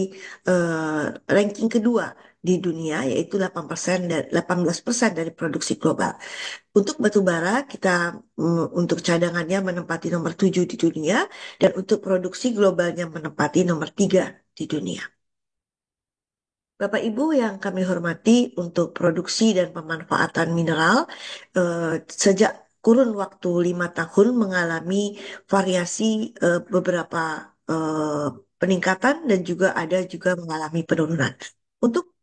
ranking kedua di dunia yaitu 18% dari produksi global. Untuk batu bara, kita untuk cadangannya menempati nomor 7 di dunia, dan untuk produksi globalnya menempati nomor 3 di dunia. Bapak Ibu yang kami hormati, untuk produksi dan pemanfaatan mineral, sejak kurun waktu 5 tahun mengalami variasi beberapa eh, peningkatan dan juga ada juga mengalami penurunan. Untuk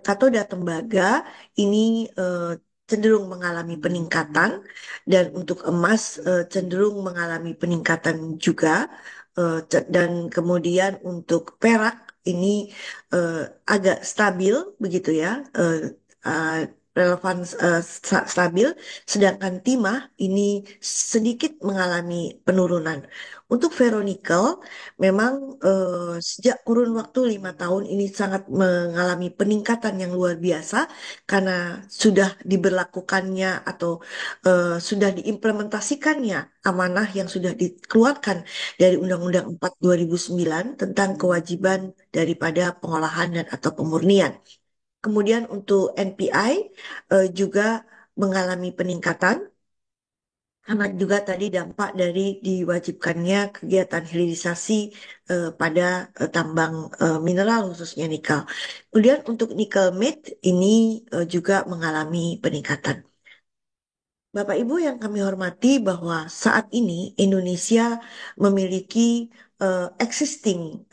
katoda tembaga ini cenderung mengalami peningkatan dan untuk emas cenderung mengalami peningkatan juga dan kemudian untuk perak ini agak stabil begitu ya relevan stabil, sedangkan timah ini sedikit mengalami penurunan. Untuk ferronikel, memang sejak kurun waktu 5 tahun ini sangat mengalami peningkatan yang luar biasa karena sudah diberlakukannya atau sudah diimplementasikannya amanah yang sudah dikeluarkan dari Undang-Undang 4 2009 tentang kewajiban daripada pengolahan dan atau pemurnian. Kemudian untuk NPI juga mengalami peningkatan karena juga tadi dampak dari diwajibkannya kegiatan hilirisasi pada tambang mineral khususnya nikel. Kemudian untuk nikel matte ini juga mengalami peningkatan. Bapak Ibu yang kami hormati bahwa saat ini Indonesia memiliki existing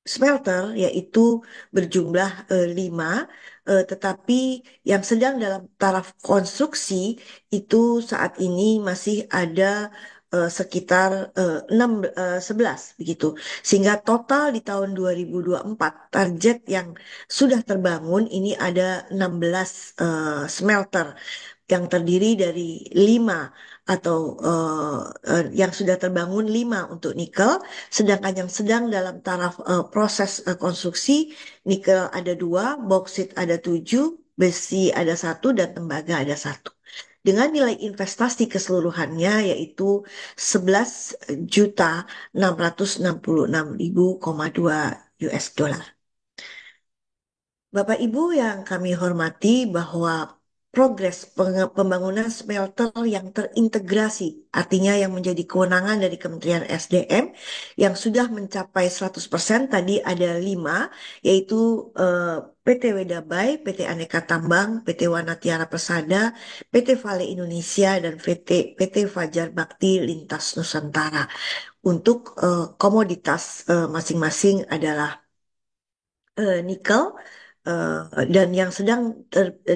smelter yaitu berjumlah 5, tetapi yang sedang dalam taraf konstruksi itu saat ini masih ada sekitar 11 begitu. Sehingga total di tahun 2024 target yang sudah terbangun ini ada 16 smelter yang terdiri dari 5 atau yang sudah terbangun 5 untuk nikel, sedangkan yang sedang dalam taraf proses konstruksi nikel ada 2, boksit ada 7, besi ada 1, dan tembaga ada 1. Dengan nilai investasi keseluruhannya yaitu 11.666.2 US dollar. Bapak Ibu yang kami hormati bahwa progres pembangunan smelter yang terintegrasi, artinya yang menjadi kewenangan dari Kementerian SDM yang sudah mencapai 100%, tadi ada 5, yaitu PT Wedabai, PT Aneka Tambang, PT Wanatiara Persada, PT Vale Indonesia, dan PT Fajar Bakti Lintas Nusantara. Untuk komoditas masing-masing adalah nikel, dan yang sedang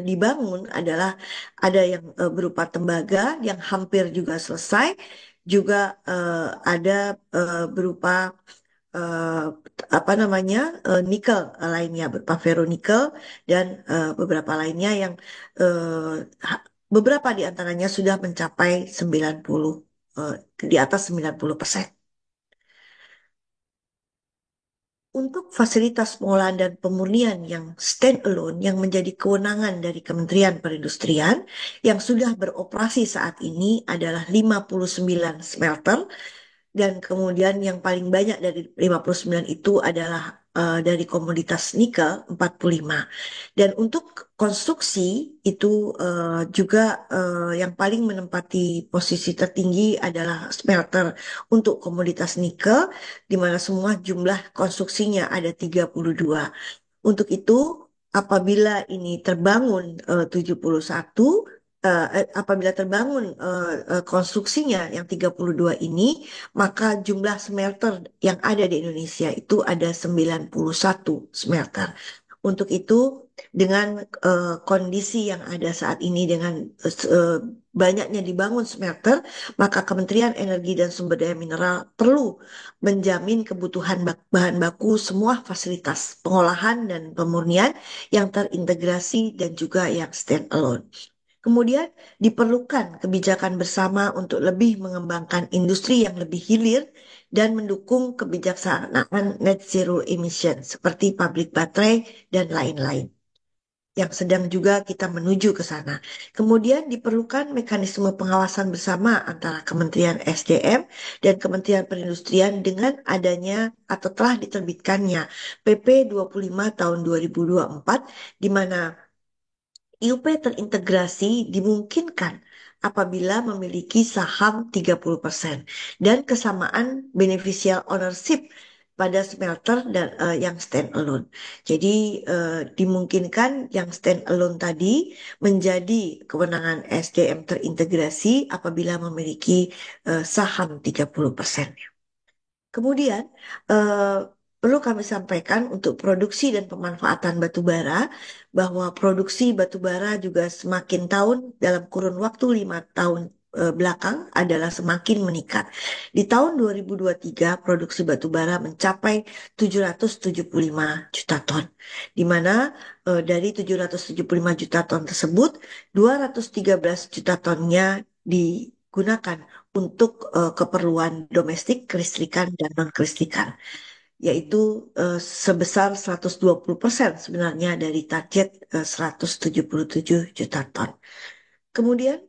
dibangun adalah ada yang berupa tembaga yang hampir juga selesai, juga ada berupa eh, apa namanya nikel lainnya berupa ferronikel dan beberapa lainnya yang beberapa di antaranya sudah mencapai 90 di atas 90%. Untuk fasilitas pengolahan dan pemurnian yang stand-alone yang menjadi kewenangan dari Kementerian Perindustrian yang sudah beroperasi saat ini adalah 59 smelter, dan kemudian yang paling banyak dari 59 itu adalah dari komoditas nikel 45. Dan untuk konstruksi itu juga yang paling menempati posisi tertinggi adalah smelter untuk komoditas nikel, di mana semua jumlah konstruksinya ada 32. Untuk itu, apabila ini terbangun 71, apabila terbangun konstruksinya yang 32 ini, maka jumlah smelter yang ada di Indonesia itu ada 91 smelter. Untuk itu, dengan kondisi yang ada saat ini, dengan banyaknya dibangun smelter, maka Kementerian Energi dan Sumber Daya Mineral perlu menjamin kebutuhan bahan baku semua fasilitas pengolahan dan pemurnian yang terintegrasi dan juga yang stand alone. Kemudian diperlukan kebijakan bersama untuk lebih mengembangkan industri yang lebih hilir dan mendukung kebijaksanaan net zero emission seperti pabrik baterai dan lain-lain yang sedang juga kita menuju ke sana. Kemudian diperlukan mekanisme pengawasan bersama antara Kementerian SDM dan Kementerian Perindustrian dengan adanya atau telah diterbitkannya PP 25 tahun 2024, di mana IUP terintegrasi dimungkinkan apabila memiliki saham 30% dan kesamaan beneficial ownership pada smelter dan yang stand alone. Jadi dimungkinkan yang stand alone tadi menjadi kewenangan SDM terintegrasi apabila memiliki saham 30%. Kemudian perlu kami sampaikan untuk produksi dan pemanfaatan batu bara bahwa produksi batu bara juga semakin tahun dalam kurun waktu 5 tahun belakang adalah semakin meningkat. Di tahun 2023 produksi batu bara mencapai 775 juta ton, di mana dari 775 juta ton tersebut 213 juta tonnya digunakan untuk keperluan domestik, kelistrikan, dan non-kelistrikan, yaitu sebesar 120% sebenarnya dari target 177 juta ton. Kemudian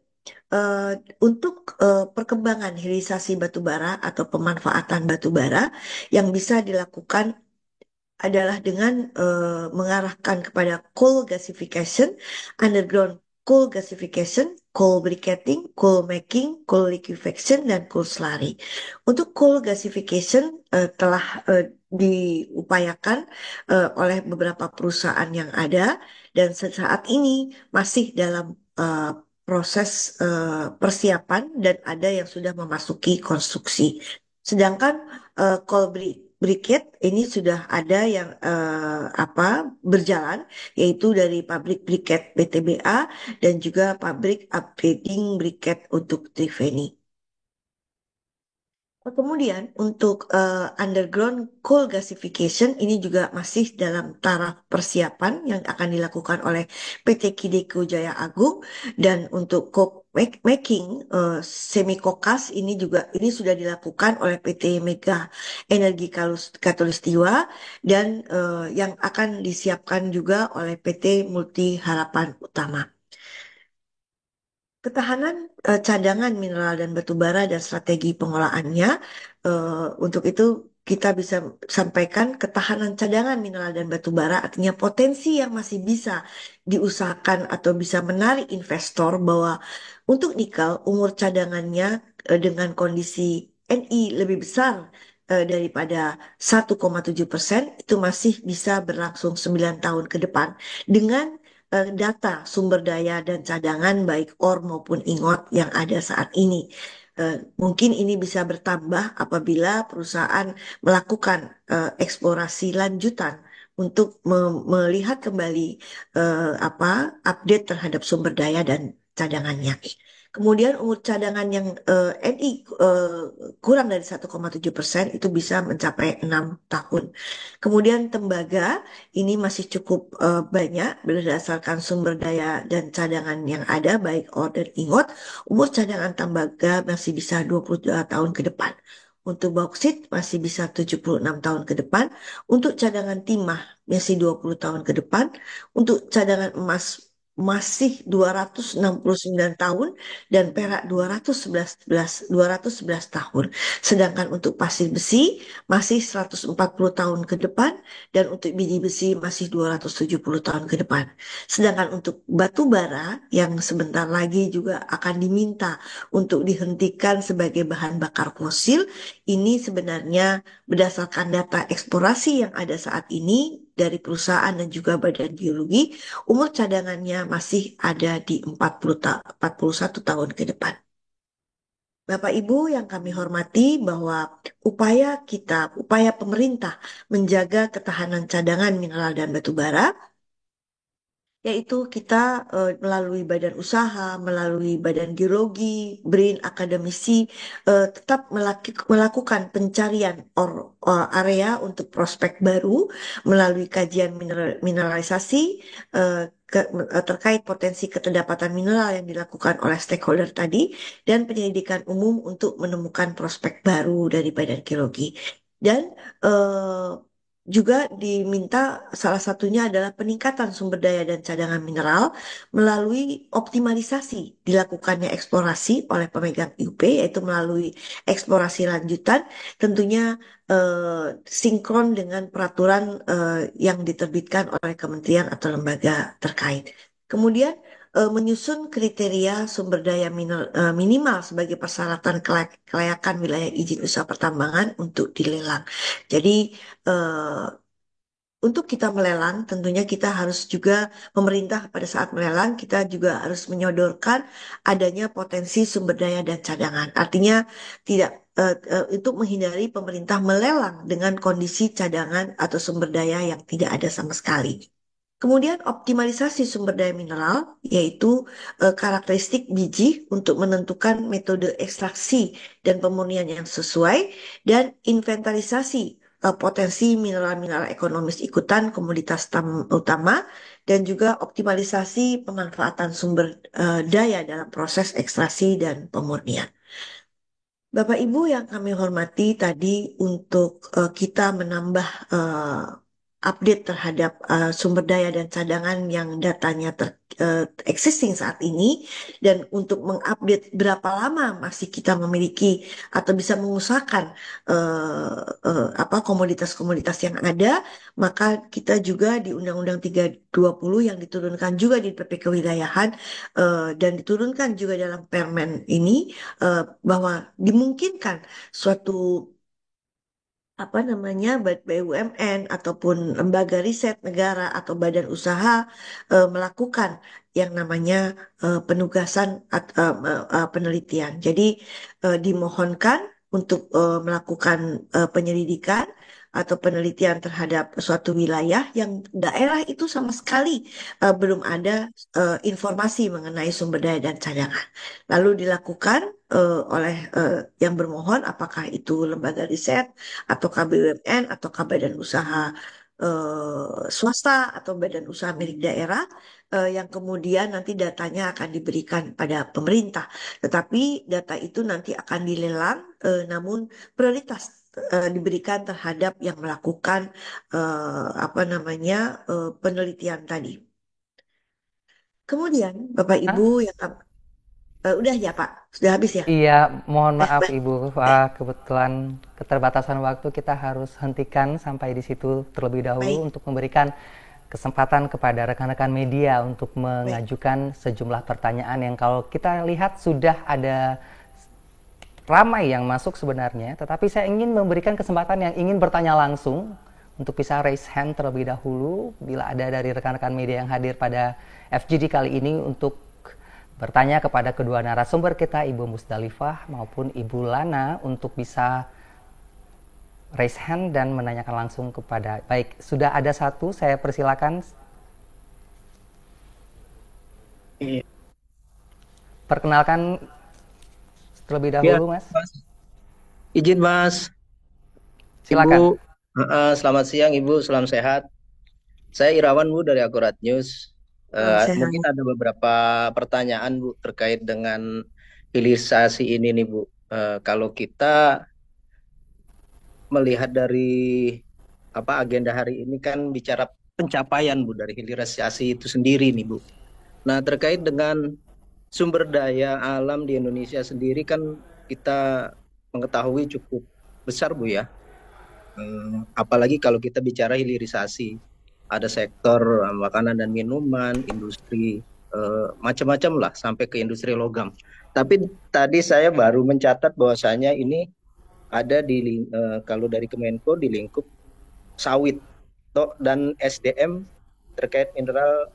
eh, untuk perkembangan hilirisasi batu bara atau pemanfaatan batu bara yang bisa dilakukan adalah dengan mengarahkan kepada coal gasification, underground coal gasification, coal briquetting, coal making, coal liquefaction, dan coal slurry. Untuk coal gasification telah diupayakan oleh beberapa perusahaan yang ada dan saat ini masih dalam proses persiapan dan ada yang sudah memasuki konstruksi. Sedangkan coal briquette ini sudah ada yang berjalan, yaitu dari pabrik briquette BTBA dan juga pabrik upgrading briquette untuk Triveni. Kemudian untuk underground coal gasification ini juga masih dalam taraf persiapan yang akan dilakukan oleh PT Kideko Jaya Agung, dan untuk coke making semi-kokas ini sudah dilakukan oleh PT Mega Energi Katulistiwa dan yang akan disiapkan juga oleh PT Multi Harapan Utama. Ketahanan cadangan mineral dan batu bara dan strategi pengolahannya. Untuk itu kita bisa sampaikan ketahanan cadangan mineral dan batu bara artinya potensi yang masih bisa diusahakan atau bisa menarik investor, bahwa untuk nikel umur cadangannya dengan kondisi Ni lebih besar daripada 1,7% itu masih bisa berlangsung 9 tahun ke depan dengan data sumber daya dan cadangan baik ore maupun ingot yang ada saat ini. Mungkin ini bisa bertambah apabila perusahaan melakukan eksplorasi lanjutan untuk melihat kembali update terhadap sumber daya dan cadangannya. Kemudian umur cadangan yang Ni kurang dari 1,7% itu bisa mencapai 6 tahun. Kemudian tembaga ini masih cukup banyak berdasarkan sumber daya dan cadangan yang ada baik ore dan ingot. Umur cadangan tembaga masih bisa 22 tahun ke depan. Untuk bauksit masih bisa 76 tahun ke depan. Untuk cadangan timah masih 20 tahun ke depan. Untuk cadangan emas masih 269 tahun dan perak 211 tahun. Sedangkan untuk pasir besi masih 140 tahun ke depan dan untuk biji besi masih 270 tahun ke depan. Sedangkan untuk batu bara yang sebentar lagi juga akan diminta untuk dihentikan sebagai bahan bakar fosil, ini sebenarnya berdasarkan data eksplorasi yang ada saat ini dari perusahaan dan juga Badan Geologi, umur cadangannya masih ada di 41 tahun ke depan. Bapak Ibu yang kami hormati, bahwa upaya pemerintah menjaga ketahanan cadangan mineral dan batu bara, yaitu kita melalui badan usaha, melalui badan geologi, BRIN, akademisi, tetap melakukan pencarian area untuk prospek baru melalui kajian mineralisasi terkait potensi keterdapatan mineral yang dilakukan oleh stakeholder tadi, dan penyelidikan umum untuk menemukan prospek baru dari badan geologi. Dan juga diminta salah satunya adalah peningkatan sumber daya dan cadangan mineral melalui optimalisasi dilakukannya eksplorasi oleh pemegang IUP, yaitu melalui eksplorasi lanjutan, tentunya sinkron dengan peraturan yang diterbitkan oleh kementerian atau lembaga terkait. Kemudian menyusun kriteria sumber daya minimal sebagai persyaratan kelayakan wilayah izin usaha pertambangan untuk dilelang. Jadi untuk kita melelang, tentunya kita harus juga, pemerintah pada saat melelang, kita juga harus menyodorkan adanya potensi sumber daya dan cadangan. Artinya tidak untuk menghindari pemerintah melelang dengan kondisi cadangan atau sumber daya yang tidak ada sama sekali. Kemudian optimalisasi sumber daya mineral, yaitu karakteristik biji untuk menentukan metode ekstraksi dan pemurnian yang sesuai, dan inventarisasi potensi mineral-mineral ekonomis ikutan komoditas utama, dan juga optimalisasi pemanfaatan sumber daya dalam proses ekstraksi dan pemurnian. Bapak Ibu yang kami hormati, tadi untuk kita menambah update terhadap sumber daya dan cadangan yang datanya existing saat ini, dan untuk mengupdate berapa lama masih kita memiliki atau bisa mengusahakan apa komoditas-komoditas yang ada, maka kita juga di Undang-Undang 320 yang diturunkan juga di PP Kewilayahan dan diturunkan juga dalam Permen ini, bahwa dimungkinkan suatu apa namanya BUMN ataupun lembaga riset negara atau badan usaha melakukan yang namanya penugasan penelitian. Jadi dimohonkan untuk melakukan penyelidikan atau penelitian terhadap suatu wilayah yang daerah itu sama sekali belum ada informasi mengenai sumber daya dan cadangan. Lalu dilakukan oleh yang bermohon, apakah itu lembaga riset atau BUMN atau badan usaha swasta atau badan usaha milik daerah, yang kemudian nanti datanya akan diberikan pada pemerintah. Tetapi data itu nanti akan dilelang, namun prioritas diberikan terhadap yang melakukan apa namanya penelitian tadi. Kemudian Bapak Ibu yang udah ya Pak, sudah habis ya? Iya, mohon maaf Baik. Ibu. Wah, kebetulan keterbatasan waktu kita harus hentikan sampai di situ terlebih dahulu Baik. untuk memberikan kesempatan kepada rekan-rekan media untuk Baik. mengajukan sejumlah pertanyaan yang kalau kita lihat sudah ada ramai yang masuk sebenarnya, tetapi saya ingin memberikan kesempatan yang ingin bertanya langsung untuk bisa raise hand terlebih dahulu bila ada dari rekan-rekan media yang hadir pada FGD kali ini untuk bertanya kepada kedua narasumber kita, Ibu Musdalifah maupun Ibu Lana, untuk bisa raise hand dan menanyakan langsung kepada. Baik, sudah ada satu, saya persilakan. Perkenalkan terlebih Ya, dahulu, Mas. Mas. Izin Mas, Silakan. Ibu. Selamat siang Ibu, salam sehat. Saya Irawan Bu dari Akurat News. Salam sehat. Mungkin ada beberapa pertanyaan Bu terkait dengan hilirisasi ini nih Bu. Kalau kita melihat dari agenda hari ini kan bicara pencapaian Bu dari hilirisasi itu sendiri nih Bu. Nah, terkait dengan sumber daya alam di Indonesia sendiri kan kita mengetahui cukup besar Bu ya. Apalagi kalau kita bicara hilirisasi, ada sektor makanan dan minuman, industri macam-macam lah sampai ke industri logam. Tapi tadi saya baru mencatat bahwasanya ini ada di kalau dari Kemenko di lingkup sawit dan SDM terkait mineral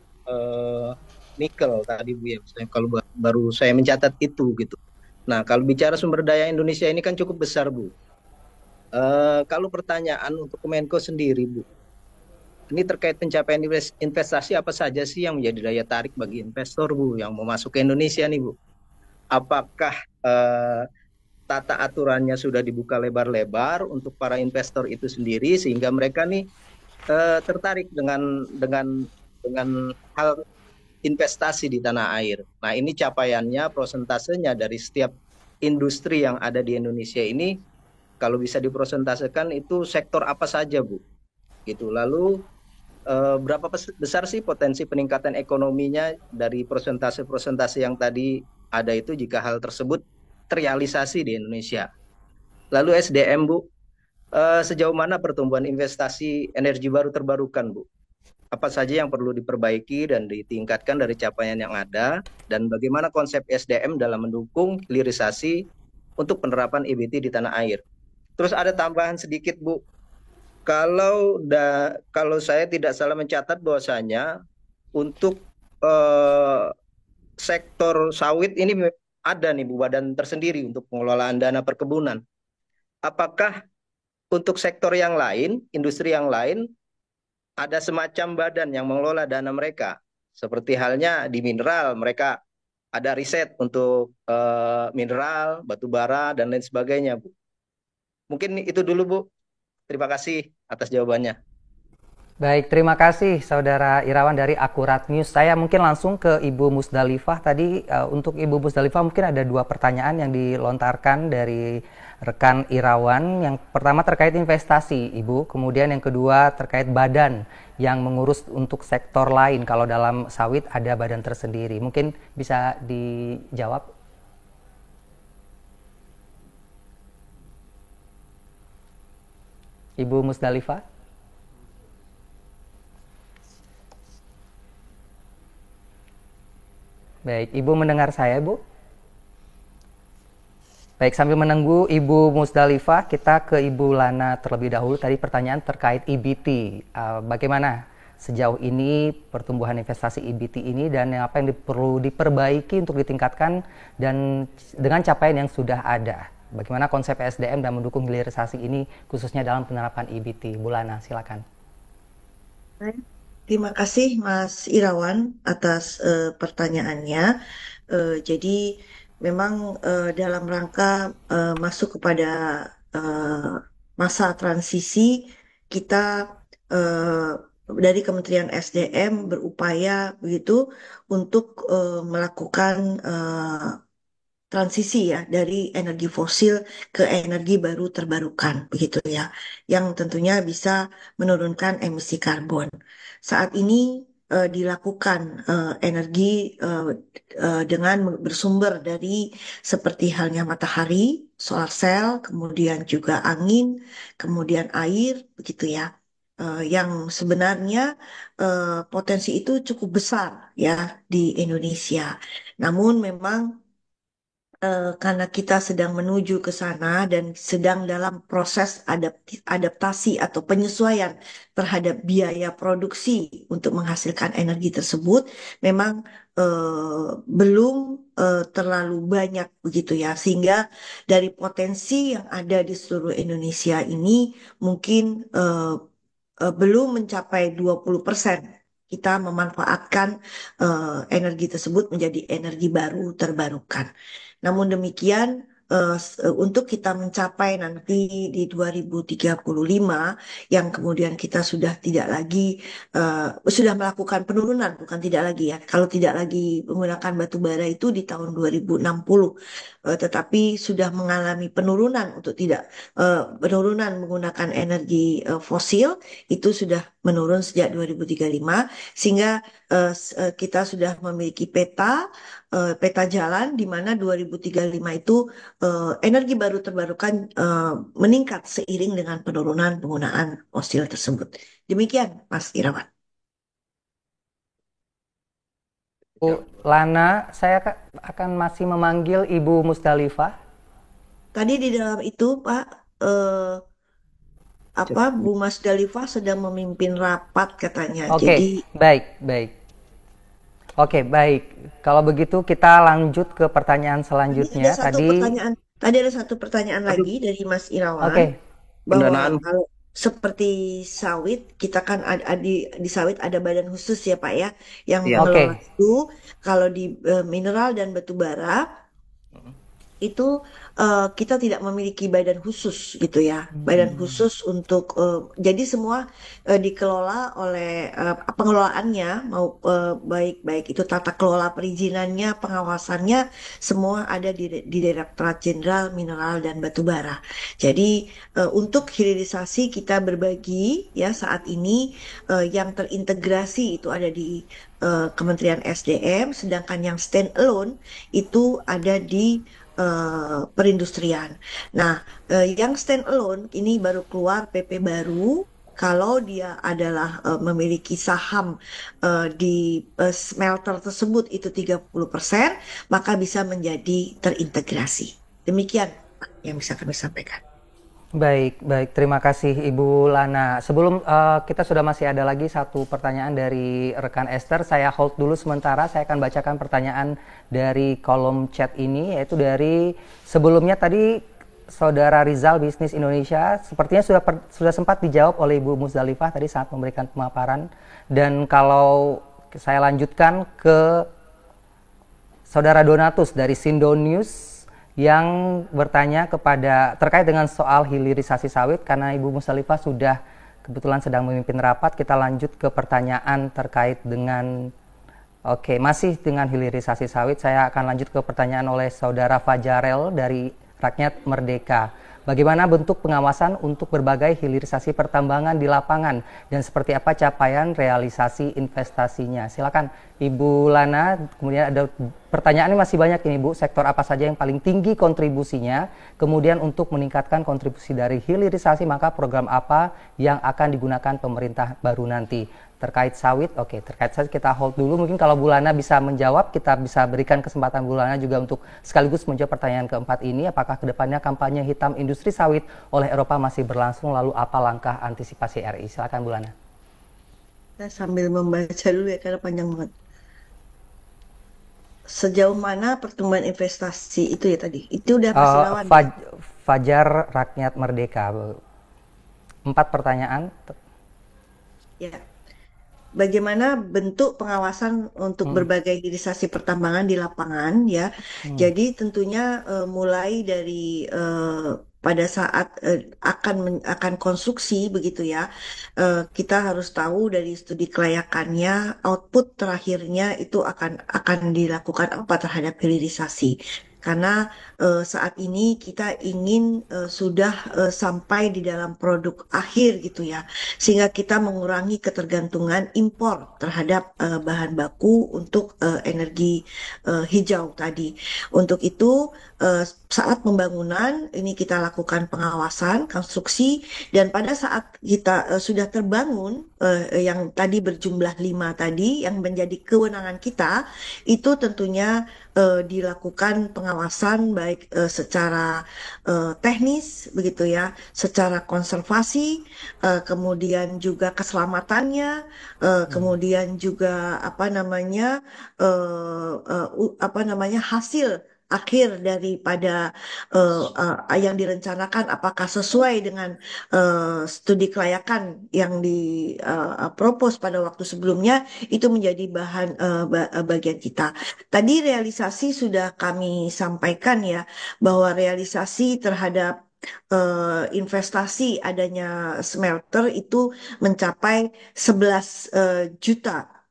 nikel tadi Bu ya. Kalau baru saya mencatat itu gitu. Nah, kalau bicara sumber daya Indonesia ini kan cukup besar Bu. Kalau pertanyaan untuk Kemenko sendiri Bu, ini terkait pencapaian investasi apa saja sih yang menjadi daya tarik bagi investor Bu yang mau masuk ke Indonesia nih Bu? Apakah tata aturannya sudah dibuka lebar-lebar untuk para investor itu sendiri sehingga mereka nih tertarik dengan hal investasi di tanah air. Nah, ini capaiannya, prosentasenya dari setiap industri yang ada di Indonesia ini, kalau bisa dipresentasekan itu sektor apa saja Bu? Gitu. Lalu berapa besar sih potensi peningkatan ekonominya dari persentase-persentase yang tadi ada itu jika hal tersebut terrealisasi di Indonesia? Lalu SDM Bu, sejauh mana pertumbuhan investasi energi baru terbarukan Bu? Apa saja yang perlu diperbaiki dan ditingkatkan dari capaian yang ada, dan bagaimana konsep SDM dalam mendukung hilirisasi untuk penerapan EBT di tanah air? Terus ada tambahan sedikit Bu, kalau saya tidak salah mencatat bahwasanya untuk sektor sawit ini ada nih Bu badan tersendiri untuk pengelolaan dana perkebunan. Apakah untuk sektor yang lain, industri yang lain, ada semacam badan yang mengelola dana mereka. Seperti halnya di mineral, mereka ada riset untuk mineral, batu bara, dan lain sebagainya, Bu. Mungkin itu dulu, Bu. Terima kasih atas jawabannya. Baik, terima kasih Saudara Irawan dari Akurat News. Saya mungkin langsung ke Ibu Musdalifah. Tadi untuk Ibu Musdalifah mungkin ada 2 pertanyaan yang dilontarkan dari rekan Irawan. Yang pertama terkait investasi, Ibu. Kemudian yang kedua terkait badan yang mengurus untuk sektor lain. Kalau dalam sawit ada badan tersendiri. Mungkin bisa dijawab. Ibu Musdalifah. Baik, Ibu mendengar saya, Bu? Baik, sambil menunggu Ibu Musdalifah, kita ke Ibu Lana terlebih dahulu. Tadi pertanyaan terkait EBT. Bagaimana sejauh ini pertumbuhan investasi EBT ini dan apa yang perlu diperbaiki untuk ditingkatkan dan dengan capaian yang sudah ada? Bagaimana konsep SDM dan mendukung hilirisasi ini khususnya dalam penerapan EBT? Bu Lana, silakan. Terima kasih Mas Irawan atas pertanyaannya. Jadi memang dalam rangka masuk kepada masa transisi, kita dari Kementerian SDM berupaya begitu untuk melakukan transisi ya dari energi fosil ke energi baru terbarukan begitu ya, yang tentunya bisa menurunkan emisi karbon. Saat ini dilakukan energi dengan bersumber dari seperti halnya matahari, solar cell, kemudian juga angin, kemudian air begitu ya. Yang sebenarnya potensi itu cukup besar ya di Indonesia. Namun memang karena kita sedang menuju ke sana dan sedang dalam proses adaptasi atau penyesuaian terhadap biaya produksi untuk menghasilkan energi tersebut, memang belum terlalu banyak begitu ya, sehingga dari potensi yang ada di seluruh Indonesia ini mungkin belum mencapai 20% kita memanfaatkan energi tersebut menjadi energi baru terbarukan. Namun demikian, untuk kita mencapai nanti di 2035, yang kemudian kita sudah tidak lagi, sudah melakukan penurunan, bukan tidak lagi ya, kalau tidak lagi menggunakan batu bara itu di tahun 2060, tetapi sudah mengalami penurunan untuk tidak, penurunan menggunakan energi fosil, itu sudah menurun sejak 2035, sehingga kita sudah memiliki peta jalan di mana 2035 itu energi baru terbarukan meningkat seiring dengan penurunan penggunaan fosil tersebut. Demikian, Mas Irawan. Bu Lana, saya akan masih memanggil Ibu Musdalifah. Tadi di dalam itu, Pak, Bu Musdalifah sedang memimpin rapat katanya. Oke, Jadi baik. Oke, baik. Kalau begitu kita lanjut ke pertanyaan selanjutnya. Tadi ada satu pertanyaan lagi dari Mas Irawan. Oke. Bahwa kalau seperti sawit, kita kan ada di sawit ada badan khusus ya Pak ya, yang mengelola itu. Kalau di mineral dan batu bara itu kita tidak memiliki badan khusus gitu ya, badan khusus untuk jadi semua dikelola oleh pengelolaannya, mau baik itu tata kelola perizinannya, pengawasannya, semua ada di Direktorat Jenderal Mineral dan Batu Bara. Jadi untuk hilirisasi kita berbagi ya saat ini, yang terintegrasi itu ada di Kementerian SDM, sedangkan yang stand alone itu ada di perindustrian. Nah, yang stand alone ini baru keluar PP baru. Kalau dia adalah memiliki saham di smelter tersebut itu 30%, maka bisa menjadi terintegrasi. Demikian yang bisa kami sampaikan. Baik. Terima kasih Ibu Lana. Sebelum kita sudah masih ada lagi satu pertanyaan dari rekan Esther. Saya hold dulu sementara. Saya akan bacakan pertanyaan dari kolom chat ini, yaitu dari sebelumnya tadi Saudara Rizal Bisnis Indonesia, sepertinya sudah sempat dijawab oleh Ibu Musdalifah tadi saat memberikan pemaparan. Dan kalau saya lanjutkan ke Saudara Donatus dari Sindo News yang bertanya terkait dengan soal hilirisasi sawit, karena Ibu Musdalifah sudah kebetulan sedang memimpin rapat, kita lanjut ke pertanyaan terkait dengan masih dengan hilirisasi sawit. Saya akan lanjut ke pertanyaan oleh Saudara Fajarel dari Rakyat Merdeka. Bagaimana bentuk pengawasan untuk berbagai hilirisasi pertambangan di lapangan dan seperti apa capaian realisasi investasinya? Silakan Ibu Lana. Kemudian ada pertanyaannya masih banyak ini Bu, sektor apa saja yang paling tinggi kontribusinya? Kemudian untuk meningkatkan kontribusi dari hilirisasi, maka program apa yang akan digunakan pemerintah baru nanti? Terkait sawit, terkait sawit kita hold dulu. Mungkin kalau Bu Lana bisa menjawab, kita bisa berikan kesempatan Bu Lana juga untuk sekaligus menjawab pertanyaan keempat ini. Apakah kedepannya kampanye hitam industri sawit oleh Eropa masih berlangsung? Lalu apa langkah antisipasi RI? Silakan Bu Lana. Saya sambil membaca dulu ya karena panjang banget. Sejauh mana pertumbuhan investasi itu ya tadi? Itu udah pasti lawan. Fajar Rakyat Merdeka. 4 pertanyaan. Ya. Bagaimana bentuk pengawasan untuk berbagai hilirisasi pertambangan di lapangan ya. Jadi tentunya mulai dari pada saat akan konstruksi begitu ya, kita harus tahu dari studi kelayakannya output terakhirnya itu akan dilakukan apa terhadap hilirisasi. Karena saat ini kita ingin sudah sampai di dalam produk akhir gitu ya, sehingga kita mengurangi ketergantungan impor terhadap bahan baku untuk energi hijau tadi. Untuk itu saat pembangunan ini kita lakukan pengawasan, konstruksi, dan pada saat kita sudah terbangun yang tadi berjumlah 5 tadi yang menjadi kewenangan kita, itu tentunya dilakukan pengawasan baik secara teknis begitu ya, secara konservasi, kemudian juga keselamatannya, kemudian juga hasil akhir daripada yang direncanakan apakah sesuai dengan studi kelayakan yang dipropos pada waktu sebelumnya, itu menjadi bahan bagian kita. Tadi realisasi sudah kami sampaikan ya, bahwa realisasi terhadap investasi adanya smelter itu mencapai 11 juta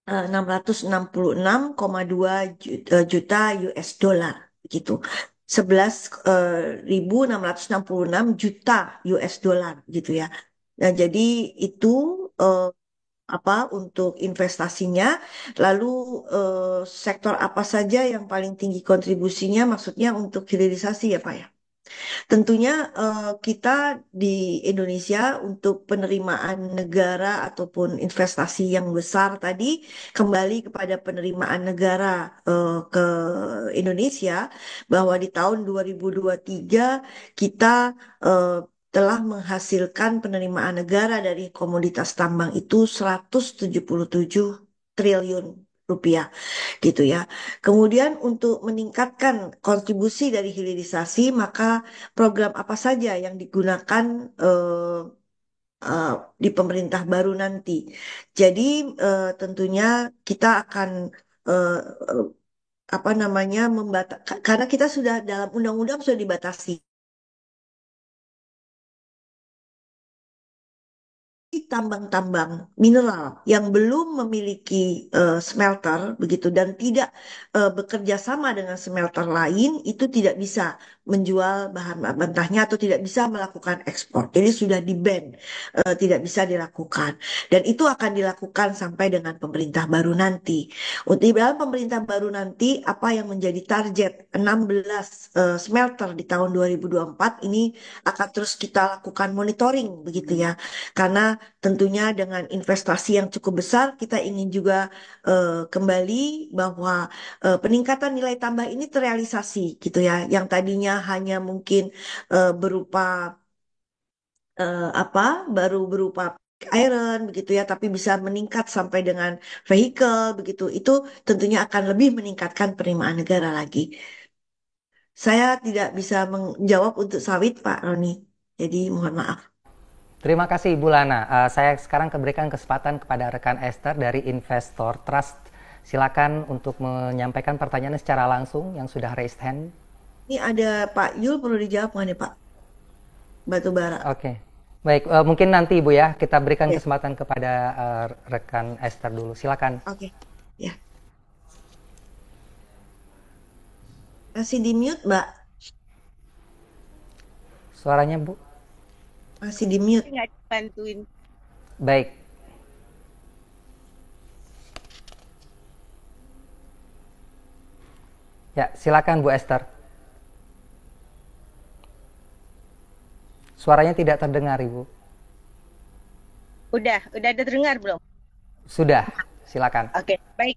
666,2 juta US dollar gitu. 11.666 juta US dollar gitu ya. Nah, jadi itu untuk investasinya. Lalu sektor apa saja yang paling tinggi kontribusinya, maksudnya untuk hilirisasi ya Pak ya. Tentunya kita di Indonesia untuk penerimaan negara ataupun investasi yang besar tadi kembali kepada penerimaan negara ke Indonesia, bahwa di tahun 2023 kita telah menghasilkan penerimaan negara dari komoditas tambang itu 177 triliun rupiah gitu ya. Kemudian untuk meningkatkan kontribusi dari hilirisasi, maka program apa saja yang digunakan di pemerintah baru nanti. Jadi tentunya kita akan karena kita sudah dalam undang-undang sudah dibatasi tambang-tambang mineral yang belum memiliki smelter begitu dan tidak bekerja sama dengan smelter lain, itu tidak bisa menjual bahan mentahnya atau tidak bisa melakukan ekspor. Jadi sudah di-ban, tidak bisa dilakukan. Dan itu akan dilakukan sampai dengan pemerintah baru nanti. Untuk di dalam pemerintah baru nanti, apa yang menjadi target 16 smelter di tahun 2024 ini akan terus kita lakukan monitoring begitu ya. Karena tentunya dengan investasi yang cukup besar, kita ingin juga kembali bahwa peningkatan nilai tambah ini terrealisasi gitu ya. Yang tadinya hanya mungkin berupa berupa iron begitu ya, tapi bisa meningkat sampai dengan vehicle begitu. Itu tentunya akan lebih meningkatkan penerimaan negara lagi. Saya tidak bisa menjawab untuk sawit, Pak Roni. Jadi mohon maaf. Terima kasih Ibu Lana. Saya sekarang berikan kesempatan kepada rekan Esther dari Investor Trust. Silakan untuk menyampaikan pertanyaan secara langsung yang sudah raised hand. Ini ada Pak Yul, perlu dijawab nggak nih Pak? Batubara. Oke. Baik, mungkin nanti Ibu ya, kita berikan Ya. kesempatan kepada rekan Esther dulu. Silakan. Oke, ya. Masih di mute, Mbak. Suaranya Bu. Masih di mute. Nggak dibantuin. Baik. Ya, silakan Bu Esther. Suaranya tidak terdengar, Ibu. Udah terdengar belum? Sudah, silakan. Oke, baik.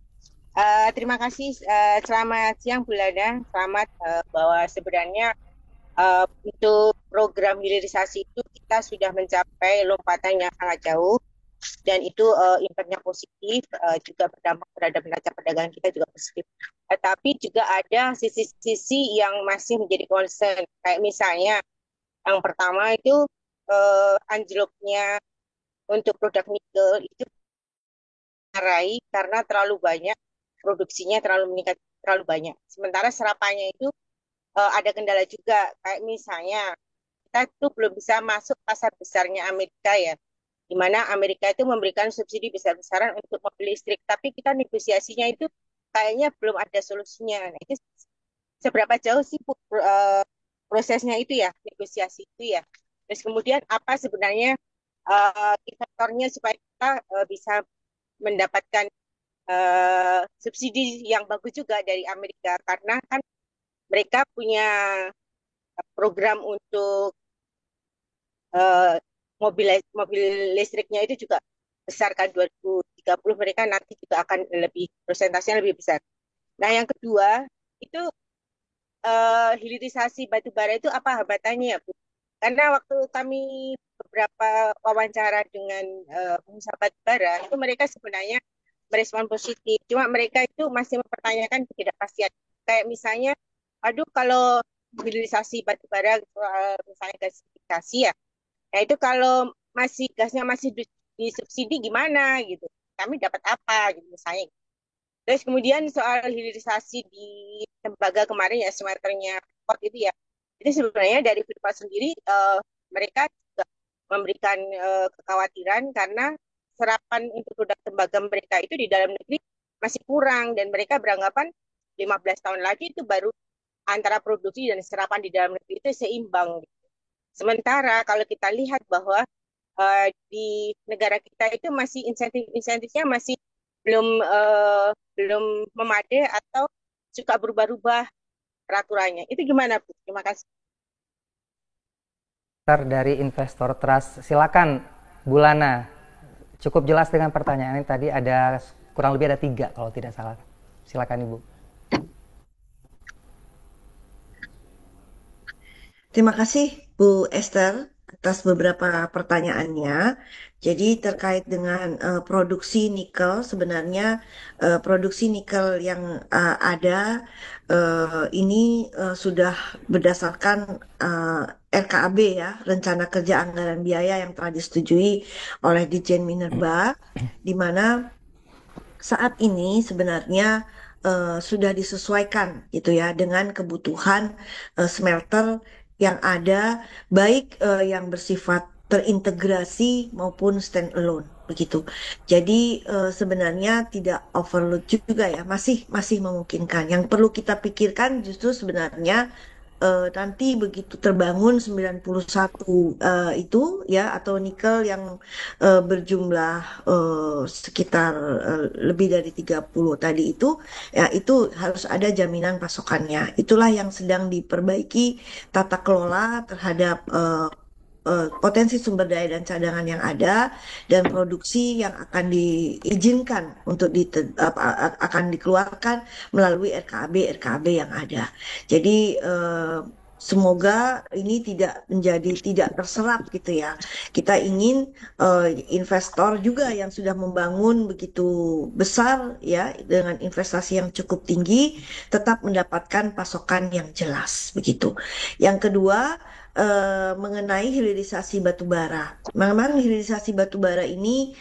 Terima kasih. Selamat siang Bu Lana. Selamat bahwa sebenarnya untuk program hilirisasi itu kita sudah mencapai lompatan yang sangat jauh dan itu impactnya positif, juga berdampak terhadap neraca perdagangan kita juga positif. Tapi juga ada sisi-sisi yang masih menjadi concern. Kayak misalnya yang pertama itu anjloknya untuk produk nikel itu raih karena terlalu banyak produksinya terlalu meningkat terlalu banyak. Sementara serapannya itu ada kendala juga, kayak misalnya kita itu belum bisa masuk pasar besarnya Amerika ya, di mana Amerika itu memberikan subsidi besar-besaran untuk mobil listrik, tapi kita negosiasinya itu kayaknya belum ada solusinya. Nah, itu seberapa jauh sih prosesnya itu ya, negosiasi itu ya. Terus kemudian apa sebenarnya investornya supaya kita bisa mendapatkan subsidi yang bagus juga dari Amerika, karena kan mereka punya program untuk mobil listriknya itu juga besar kan, 2030 mereka nanti juga akan lebih persentasenya lebih besar. Nah yang kedua itu hilirisasi batu bara itu apa hambatannya ya Bu? Karena waktu kami beberapa wawancara dengan pengusaha batu bara itu mereka sebenarnya merespon positif, cuma mereka itu masih mempertanyakan ketidakpastian. Kayak misalnya, aduh kalau hilirisasi batu bara misalnya gasifikasi ya, nah itu kalau gasnya masih disubsidi gimana gitu, kami dapat apa gitu misalnya. Terus kemudian soal hilirisasi di tembaga kemarin ya, smelternya Freeport itu ya, itu sebenarnya dari Freeport sendiri mereka juga memberikan kekhawatiran karena serapan untuk produk tembaga mereka itu di dalam negeri masih kurang, dan mereka beranggapan 15 tahun lagi itu baru antara produksi dan serapan di dalam negeri itu seimbang. Sementara kalau kita lihat bahwa di negara kita itu masih insentifnya masih belum memadai atau suka berubah-ubah peraturannya. Itu gimana Bu? Terima kasih. Dari Investor Trust, silakan Bu Lana. Cukup jelas dengan pertanyaan ini tadi, ada kurang lebih ada 3 kalau tidak salah. Silakan Ibu. Terima kasih Bu Esther atas beberapa pertanyaannya. Jadi terkait dengan produksi nikel, sebenarnya produksi nikel yang ada ini sudah berdasarkan RKAB ya, Rencana Kerja Anggaran Biaya yang telah disetujui oleh Ditjen Minerba, di mana saat ini sebenarnya sudah disesuaikan gitu ya dengan kebutuhan smelter yang ada, baik yang bersifat terintegrasi maupun standalone begitu. Jadi sebenarnya tidak overload juga ya, masih memungkinkan. Yang perlu kita pikirkan justru sebenarnya nanti begitu terbangun 91 itu ya, atau nikel yang berjumlah sekitar lebih dari 30 tadi itu ya, itu harus ada jaminan pasokannya. Itulah yang sedang diperbaiki tata kelola terhadap potensi sumber daya dan cadangan yang ada, dan produksi yang akan diizinkan untuk akan dikeluarkan melalui RKAB yang ada. Jadi semoga ini tidak terserap gitu ya. Kita ingin investor juga yang sudah membangun begitu besar ya dengan investasi yang cukup tinggi tetap mendapatkan pasokan yang jelas begitu. Yang kedua mengenai hilirisasi batu bara. Memang hilirisasi batu bara ini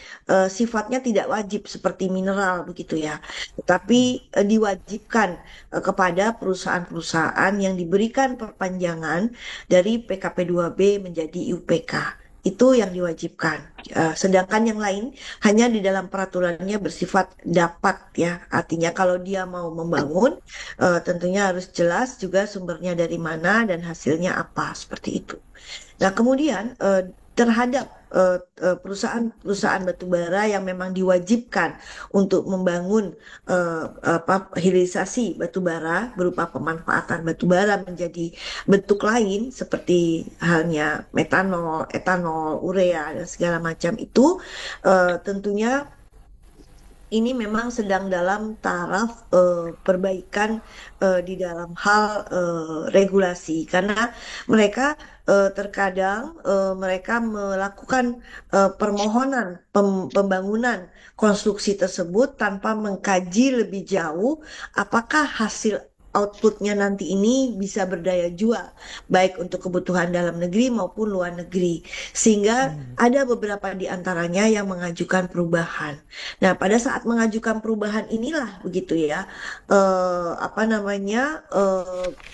sifatnya tidak wajib seperti mineral begitu ya, tetapi diwajibkan kepada perusahaan-perusahaan yang diberikan perpanjangan dari PKP 2B menjadi IUPK. Itu yang diwajibkan. Sedangkan yang lain hanya di dalam peraturannya bersifat dapat ya. Artinya kalau dia mau membangun tentunya harus jelas juga sumbernya dari mana dan hasilnya apa seperti itu. Nah, kemudian terhadap perusahaan-perusahaan batubara yang memang diwajibkan untuk membangun hilirisasi batubara berupa pemanfaatan batubara menjadi bentuk lain seperti halnya metanol, etanol, urea dan segala macam itu tentunya ini memang sedang dalam taraf perbaikan di dalam hal regulasi karena mereka terkadang mereka melakukan permohonan pembangunan konstruksi tersebut tanpa mengkaji lebih jauh apakah hasil outputnya nanti ini bisa berdaya jual baik untuk kebutuhan dalam negeri maupun luar negeri sehingga ada beberapa di antaranya yang mengajukan perubahan. Nah, pada saat mengajukan perubahan inilah begitu ya,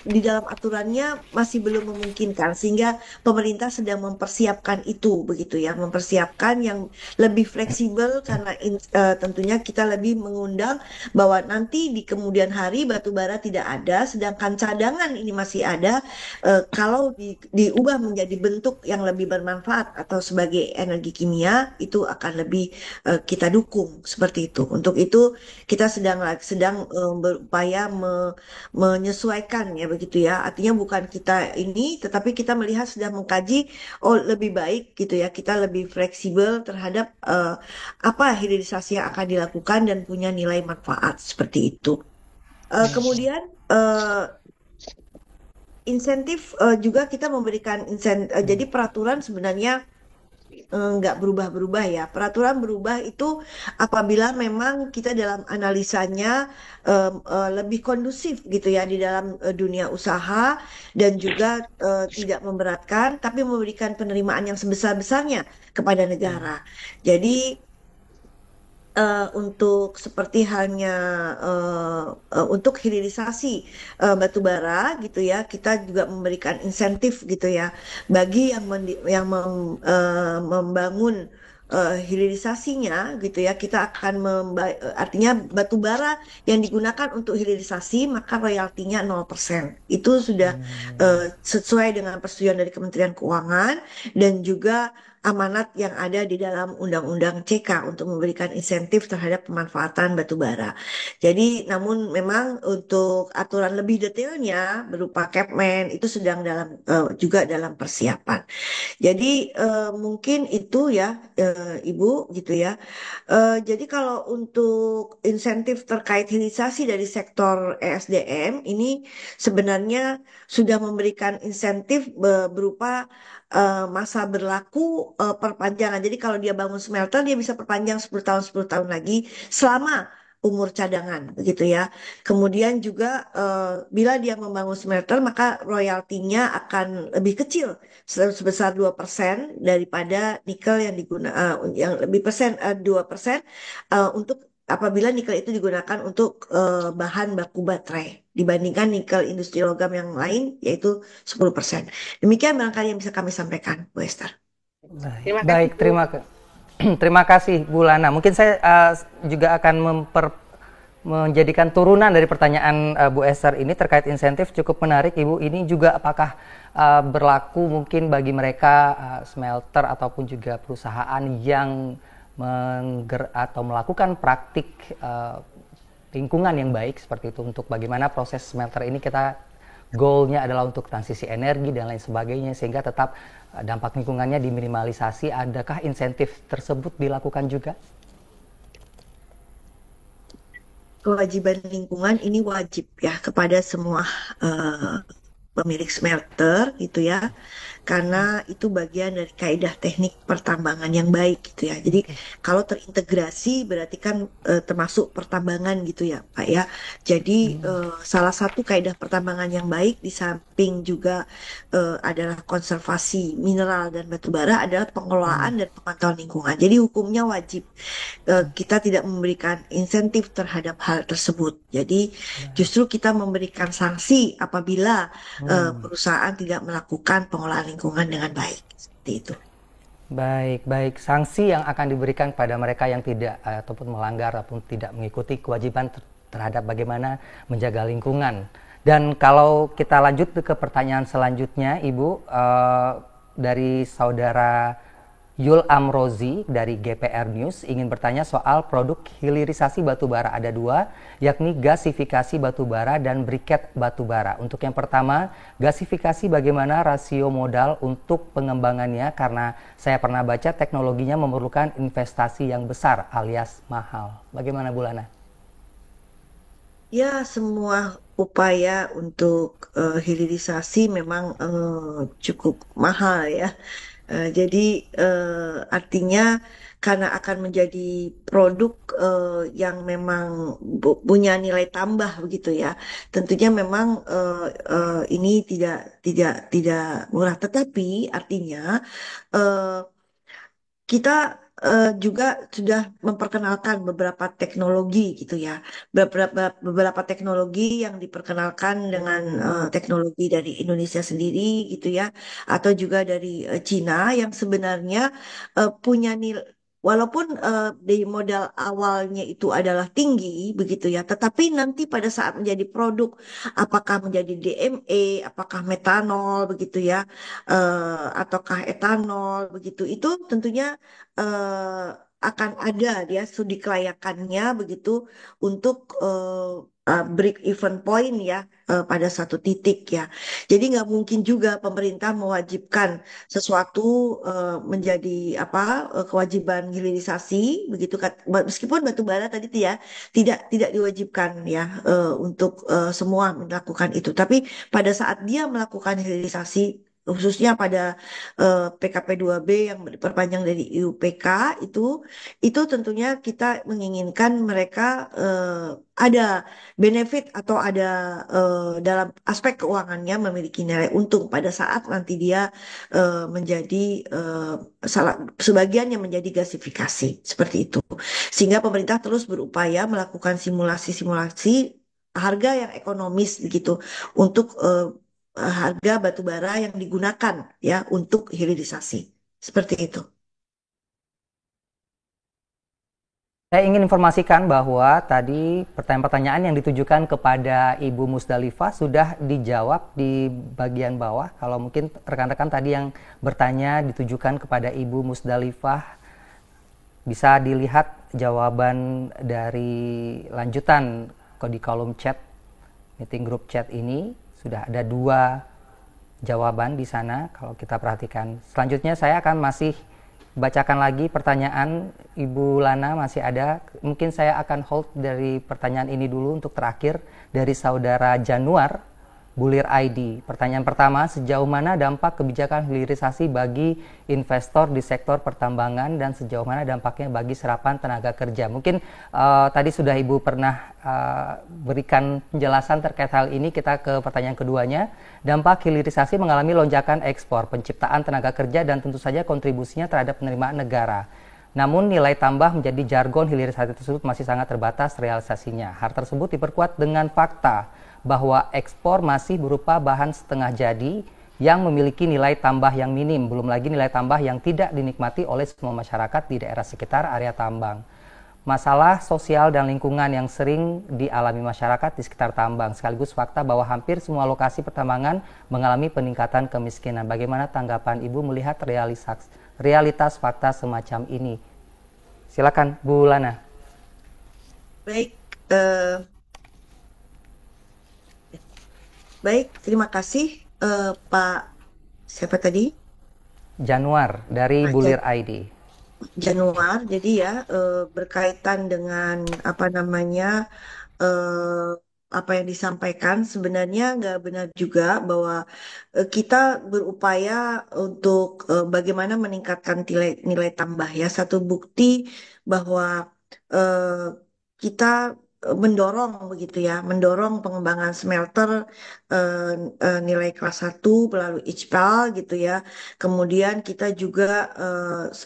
di dalam aturannya masih belum memungkinkan sehingga pemerintah sedang mempersiapkan itu begitu ya, mempersiapkan yang lebih fleksibel karena tentunya kita lebih mengundang bahwa nanti di kemudian hari batu bara tidak ada, sedangkan cadangan ini masih ada. Kalau diubah menjadi bentuk yang lebih bermanfaat atau sebagai energi kimia, itu akan lebih kita dukung seperti itu. Untuk itu kita sedang berupaya menyesuaikan ya begitu ya. Artinya bukan kita ini, tetapi kita melihat sedang mengkaji, oh lebih baik gitu ya, kita lebih fleksibel terhadap apa hilirisasi yang akan dilakukan dan punya nilai manfaat seperti itu. Kemudian insentif juga kita memberikan insentif. Jadi peraturan sebenarnya nggak berubah-berubah ya. Peraturan berubah itu apabila memang kita dalam analisanya lebih kondusif gitu ya di dalam dunia usaha dan juga tidak memberatkan, tapi memberikan penerimaan yang sebesar-besarnya kepada negara. Jadi untuk seperti halnya untuk hilirisasi batubara gitu ya, kita juga memberikan insentif gitu ya bagi yang membangun hilirisasinya gitu ya, kita akan artinya batubara yang digunakan untuk hilirisasi maka royaltinya 0%. Itu sudah sesuai dengan persetujuan dari Kementerian Keuangan dan juga amanat yang ada di dalam Undang-Undang CK untuk memberikan insentif terhadap pemanfaatan batubara. Jadi, namun memang untuk aturan lebih detailnya berupa Kepmen itu sedang juga dalam persiapan. Jadi mungkin itu ya Ibu gitu ya. Jadi kalau untuk insentif terkait hilirisasi dari sektor ESDM ini sebenarnya sudah memberikan insentif berupa masa berlaku perpanjangan. Jadi kalau dia bangun smelter dia bisa perpanjang 10 tahun lagi selama umur cadangan begitu ya. Kemudian juga bila dia membangun smelter maka royaltinya akan lebih kecil sebesar 2% daripada nikel yang yang lebih 2% untuk apabila nikel itu digunakan untuk bahan baku baterai dibandingkan nikel industri logam yang lain yaitu 10%. Demikian barangkali yang bisa kami sampaikan, Bu Esther. Baik, terima kasih Bu Lana. Mungkin saya juga akan menjadikan turunan dari pertanyaan Bu Esther ini terkait insentif cukup menarik, Ibu. Ini juga apakah berlaku mungkin bagi mereka smelter ataupun juga perusahaan yang atau melakukan praktik lingkungan yang baik seperti itu untuk bagaimana proses smelter ini kita goalnya adalah untuk transisi energi dan lain sebagainya sehingga tetap dampak lingkungannya diminimalisasi. Adakah insentif tersebut dilakukan juga? Kewajiban lingkungan ini wajib ya kepada semua pemilik smelter gitu ya, karena itu bagian dari kaidah teknik pertambangan yang baik gitu ya. Jadi kalau terintegrasi berarti kan termasuk pertambangan gitu ya Pak ya. Jadi salah satu kaidah pertambangan yang baik di samping juga adalah konservasi mineral dan batu bara adalah pengelolaan dan pemantauan lingkungan. Jadi hukumnya wajib kita tidak memberikan insentif terhadap hal tersebut. Jadi justru kita memberikan sanksi apabila perusahaan tidak melakukan pengolahan lingkungan dengan baik. Seperti itu. Baik, baik. Sanksi yang akan diberikan pada mereka yang tidak ataupun melanggar ataupun tidak mengikuti kewajiban terhadap bagaimana menjaga lingkungan. Dan kalau kita lanjut ke pertanyaan selanjutnya, Ibu, dari saudara Yul Amrozi dari GPR News ingin bertanya soal produk hilirisasi batubara. Ada dua, yakni gasifikasi batubara dan briket batubara. Untuk yang pertama, gasifikasi bagaimana rasio modal untuk pengembangannya? Karena saya pernah baca teknologinya memerlukan investasi yang besar alias mahal. Bagaimana Bu Lana? Ya, semua upaya untuk hilirisasi memang cukup mahal ya. Jadi artinya karena akan menjadi produk yang memang punya nilai tambah begitu ya. Tentunya memang ini tidak murah. Tetapi artinya eh, kita juga sudah memperkenalkan beberapa teknologi gitu ya. Beberapa teknologi yang diperkenalkan dengan teknologi dari Indonesia sendiri gitu ya, atau juga dari Cina yang sebenarnya punya nilai. Walaupun di modal awalnya itu adalah tinggi begitu ya, tetapi nanti pada saat menjadi produk, apakah menjadi DME, apakah metanol begitu ya, ataukah etanol begitu, itu tentunya eh, akan ada dia studi kelayakannya begitu untuk break even point ya pada satu titik ya. Jadi nggak mungkin juga pemerintah mewajibkan sesuatu menjadi apa kewajiban hilirisasi begitu kan, meskipun batu bara tadi ya tidak diwajibkan ya untuk semua melakukan itu, tapi pada saat dia melakukan hilirisasi khususnya pada PKP 2B yang diperpanjang dari IUPK itu tentunya kita menginginkan mereka ada benefit atau ada dalam aspek keuangannya memiliki nilai untung pada saat nanti dia menjadi salah sebagian yang menjadi gasifikasi seperti itu. Sehingga pemerintah terus berupaya melakukan simulasi-simulasi harga yang ekonomis begitu untuk harga batu bara yang digunakan ya untuk hilirisasi. Seperti itu. Saya ingin informasikan bahwa tadi pertanyaan-pertanyaan yang ditujukan kepada Ibu Musdalifah sudah dijawab di bagian bawah. Kalau mungkin rekan-rekan tadi yang bertanya ditujukan kepada Ibu Musdalifah, bisa dilihat jawaban dari lanjutan di kolom chat, meeting group chat ini. Sudah ada dua jawaban di sana kalau kita perhatikan. Selanjutnya saya akan masih bacakan lagi pertanyaan Ibu Lana, masih ada. Mungkin saya akan hold dari pertanyaan ini dulu untuk terakhir dari saudara Januar Bulir ID. Pertanyaan pertama, sejauh mana dampak kebijakan hilirisasi bagi investor di sektor pertambangan dan sejauh mana dampaknya bagi serapan tenaga kerja? Mungkin tadi sudah Ibu pernah berikan penjelasan terkait hal ini. Kita ke pertanyaan keduanya. Dampak hilirisasi mengalami lonjakan ekspor, penciptaan tenaga kerja dan tentu saja kontribusinya terhadap penerimaan negara. Namun nilai tambah menjadi jargon hilirisasi tersebut masih sangat terbatas realisasinya. Hal tersebut diperkuat dengan fakta bahwa ekspor masih berupa bahan setengah jadi yang memiliki nilai tambah yang minim, belum lagi nilai tambah yang tidak dinikmati oleh semua masyarakat di daerah sekitar area tambang. Masalah sosial dan lingkungan yang sering dialami masyarakat di sekitar tambang, sekaligus fakta bahwa hampir semua lokasi pertambangan mengalami peningkatan kemiskinan. Bagaimana tanggapan Ibu melihat realitas fakta semacam ini? Silakan Bu Lana. Baik, terima kasih Pak siapa tadi? Januar dari Bulir ID. Januar, jadi ya berkaitan dengan apa namanya apa yang disampaikan sebenarnya nggak benar juga bahwa kita berupaya untuk bagaimana meningkatkan nilai, nilai tambah ya. Satu bukti bahwa eh, kita mendorong begitu ya, mendorong pengembangan smelter eh, nilai kelas satu melalui ICPAL gitu ya. Kemudian kita juga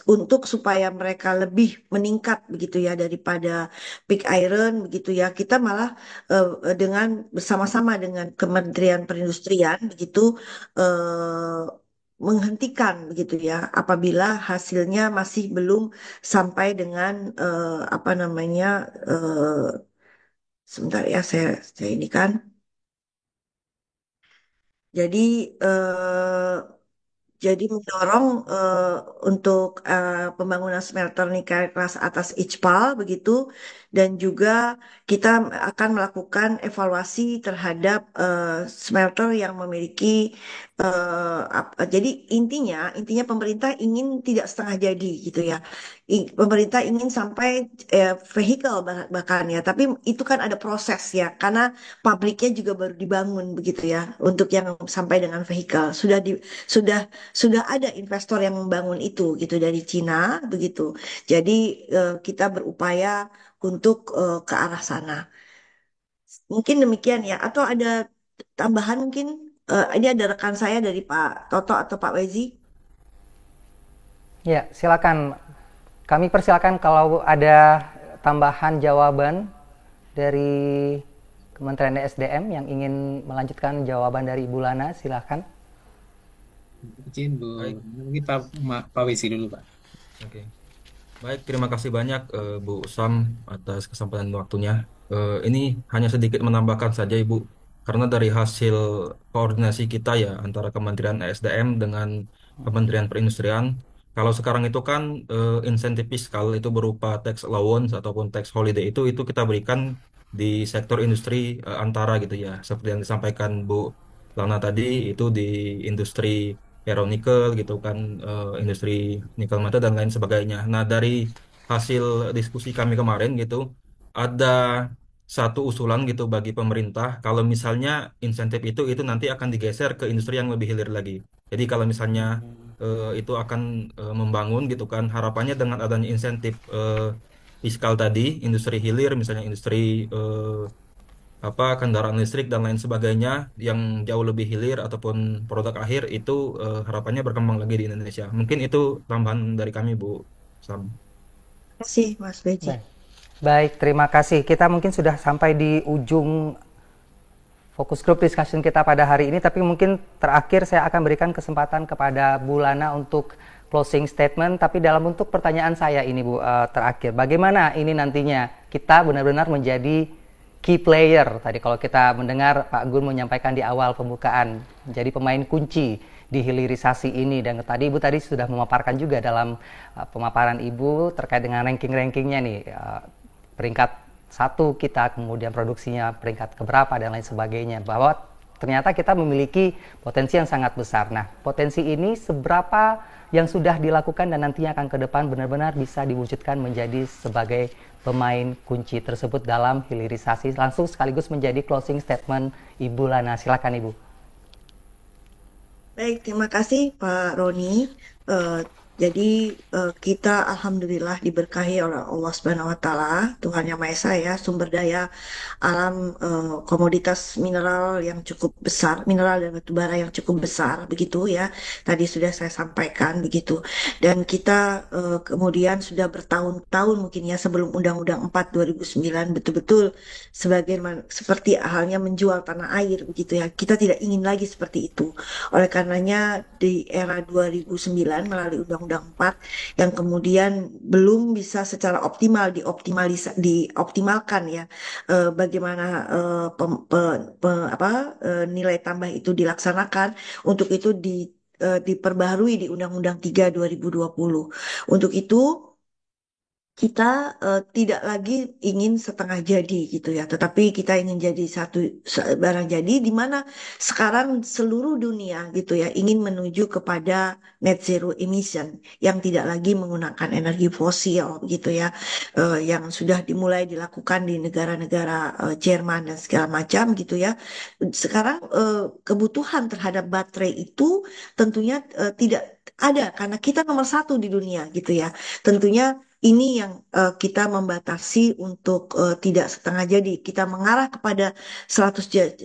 untuk supaya mereka lebih meningkat begitu ya daripada pig iron begitu ya. Kita malah dengan bersama-sama dengan Kementerian Perindustrian begitu eh, menghentikan begitu ya apabila hasilnya masih belum sampai dengan apa namanya sebentar ya saya ini kan jadi jadi mendorong untuk pembangunan smelter nikel kelas atas ICPAL begitu dan juga kita akan melakukan evaluasi terhadap smelter yang memiliki jadi intinya pemerintah ingin tidak setengah jadi gitu ya. Pemerintah ingin sampai vehicle bahkan ya, tapi itu kan ada proses ya karena pabriknya juga baru dibangun begitu ya untuk yang sampai dengan vehicle sudah sudah ada investor yang membangun itu gitu dari Cina begitu. Jadi kita berupaya untuk ke arah sana. Mungkin demikian ya. Atau ada tambahan mungkin ini ada rekan saya dari Pak Toto atau Pak Wezi. Ya, silakan. Kami persilakan kalau ada tambahan jawaban dari Kementerian SDM yang ingin melanjutkan jawaban dari Ibu Lana, silakan. Izin Bu, Baik, mungkin Pak Wisi dulu Pak. oke. Baik, terima kasih banyak Bu Sam atas kesempatan waktunya. Ini hanya sedikit menambahkan saja Ibu, karena dari hasil koordinasi kita ya antara Kementerian SDM dengan Kementerian Perindustrian, kalau sekarang itu kan insentif fiskal itu berupa tax allowance ataupun tax holiday itu kita berikan di sektor industri antara gitu ya, seperti yang disampaikan Bu Lana tadi itu di industri ferronikel gitu kan, industri nikel mata dan lain sebagainya. Nah, dari hasil diskusi kami kemarin gitu, ada satu usulan gitu bagi pemerintah kalau misalnya insentif itu nanti akan digeser ke industri yang lebih hilir lagi. Jadi kalau misalnya itu akan membangun gitu kan, harapannya dengan adanya insentif fiskal tadi, industri hilir misalnya industri kendaraan listrik dan lain sebagainya yang jauh lebih hilir ataupun produk akhir itu harapannya berkembang lagi di Indonesia. Mungkin itu tambahan dari kami Bu Sam. Terima kasih Mas Beji. Baik. Baik, terima kasih. Kita mungkin sudah sampai di ujung fokus group discussion kita pada hari ini, tapi mungkin terakhir saya akan berikan kesempatan kepada Bu Lana untuk closing statement, tapi dalam bentuk pertanyaan saya ini Bu, terakhir. Bagaimana ini nantinya kita benar-benar menjadi key player, tadi kalau kita mendengar Pak Gun menyampaikan di awal pembukaan, jadi pemain kunci di hilirisasi ini, dan tadi Ibu tadi sudah memaparkan juga dalam pemaparan Ibu terkait dengan ranking-rankingnya nih, peringkat 1 kita, kemudian produksinya peringkat keberapa dan lain sebagainya, bahwa ternyata kita memiliki potensi yang sangat besar. Nah, potensi ini seberapa yang sudah dilakukan dan nantinya akan ke depan benar-benar bisa diwujudkan menjadi sebagai pemain kunci tersebut dalam hilirisasi. Langsung sekaligus menjadi closing statement Ibu Lana. Silakan Ibu. Baik, terima kasih Pak Roni. Jadi kita alhamdulillah diberkahi oleh Allah Subhanahu wa taala, Tuhan Yang Maha Esa ya, sumber daya alam komoditas mineral yang cukup besar, mineral dan batu bara yang cukup besar begitu ya. Tadi sudah saya sampaikan begitu. Dan kita kemudian sudah bertahun-tahun mungkin ya sebelum Undang-Undang 4 2009 betul-betul seperti halnya menjual tanah air begitu ya. Kita tidak ingin lagi seperti itu. Oleh karenanya di era 2009 melalui Undang-Undang 4 yang kemudian belum bisa secara optimal dioptimalkan ya bagaimana nilai tambah itu dilaksanakan. Untuk itu diperbaharui di Undang-Undang 3 2020. Untuk itu kita tidak lagi ingin setengah jadi gitu ya, tetapi kita ingin jadi barang jadi, di mana sekarang seluruh dunia gitu ya ingin menuju kepada net zero emission yang tidak lagi menggunakan energi fosil gitu ya, yang sudah dimulai dilakukan di negara-negara Jerman dan segala macam gitu ya. Sekarang kebutuhan terhadap baterai itu tentunya tidak ada karena kita nomor satu di dunia gitu ya. Tentunya ini yang kita membatasi untuk tidak setengah jadi. Kita mengarah kepada 100%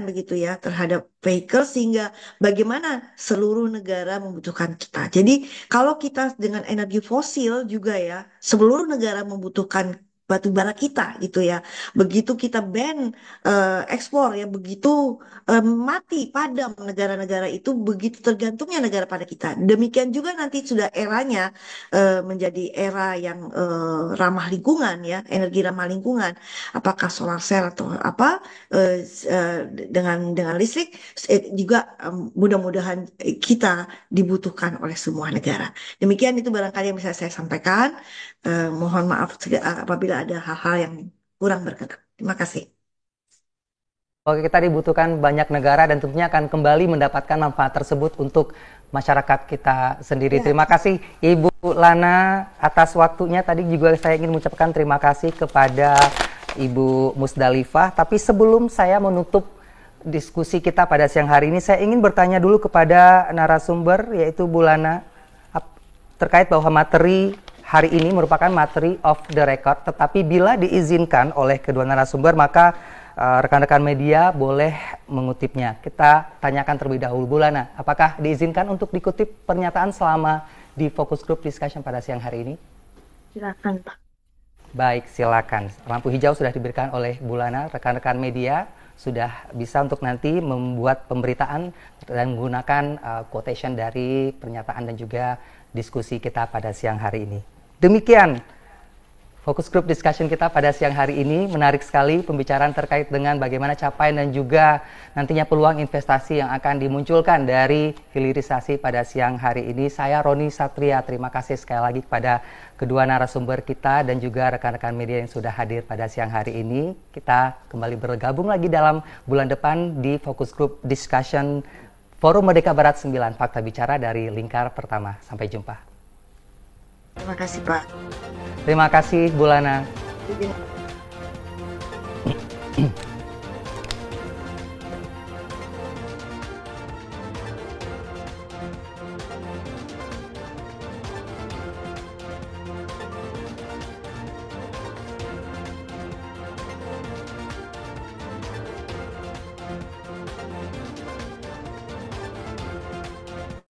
begitu ya terhadap vehicle, sehingga bagaimana seluruh negara membutuhkan kita. Jadi kalau kita dengan energi fosil juga ya, seluruh negara membutuhkan batu bara kita gitu ya. Begitu kita ban ekspor ya, begitu mati padam negara-negara itu, begitu tergantungnya negara pada kita. Demikian juga nanti sudah eranya menjadi era yang ramah lingkungan ya, energi ramah lingkungan, apakah solar cell atau apa, dengan listrik juga mudah-mudahan kita dibutuhkan oleh semua negara. Demikian itu barangkali yang bisa saya sampaikan. Mohon maaf apabila ada hal-hal yang kurang berkenan. Terima kasih. Oke, kita dibutuhkan banyak negara dan tentunya akan kembali mendapatkan manfaat tersebut untuk masyarakat kita sendiri. Ya. Terima kasih Ibu Lana atas waktunya. Tadi juga saya ingin mengucapkan terima kasih kepada Ibu Musdalifah. Tapi sebelum saya menutup diskusi kita pada siang hari ini, saya ingin bertanya dulu kepada narasumber, yaitu Bu Lana, terkait bahwa materi hari ini merupakan materi off the record, tetapi bila diizinkan oleh kedua narasumber, maka rekan-rekan media boleh mengutipnya. Kita tanyakan terlebih dahulu, Bu Lana, apakah diizinkan untuk dikutip pernyataan selama di Focus Group Discussion pada siang hari ini? Silakan, Pak. Baik, silakan. Lampu hijau sudah diberikan oleh Bu Lana. Rekan-rekan media sudah bisa untuk nanti membuat pemberitaan dan menggunakan quotation dari pernyataan dan juga diskusi kita pada siang hari ini. Demikian Focus Group Discussion kita pada siang hari ini. Menarik sekali pembicaraan terkait dengan bagaimana capaian dan juga nantinya peluang investasi yang akan dimunculkan dari hilirisasi pada siang hari ini. Saya Roni Satria, terima kasih sekali lagi kepada kedua narasumber kita dan juga rekan-rekan media yang sudah hadir pada siang hari ini. Kita kembali bergabung lagi dalam bulan depan di Focus Group Discussion Forum Merdeka Barat 9, Fakta Bicara dari Lingkar Pertama. Sampai jumpa. Terima kasih, Pak. Terima kasih, Bu Lana.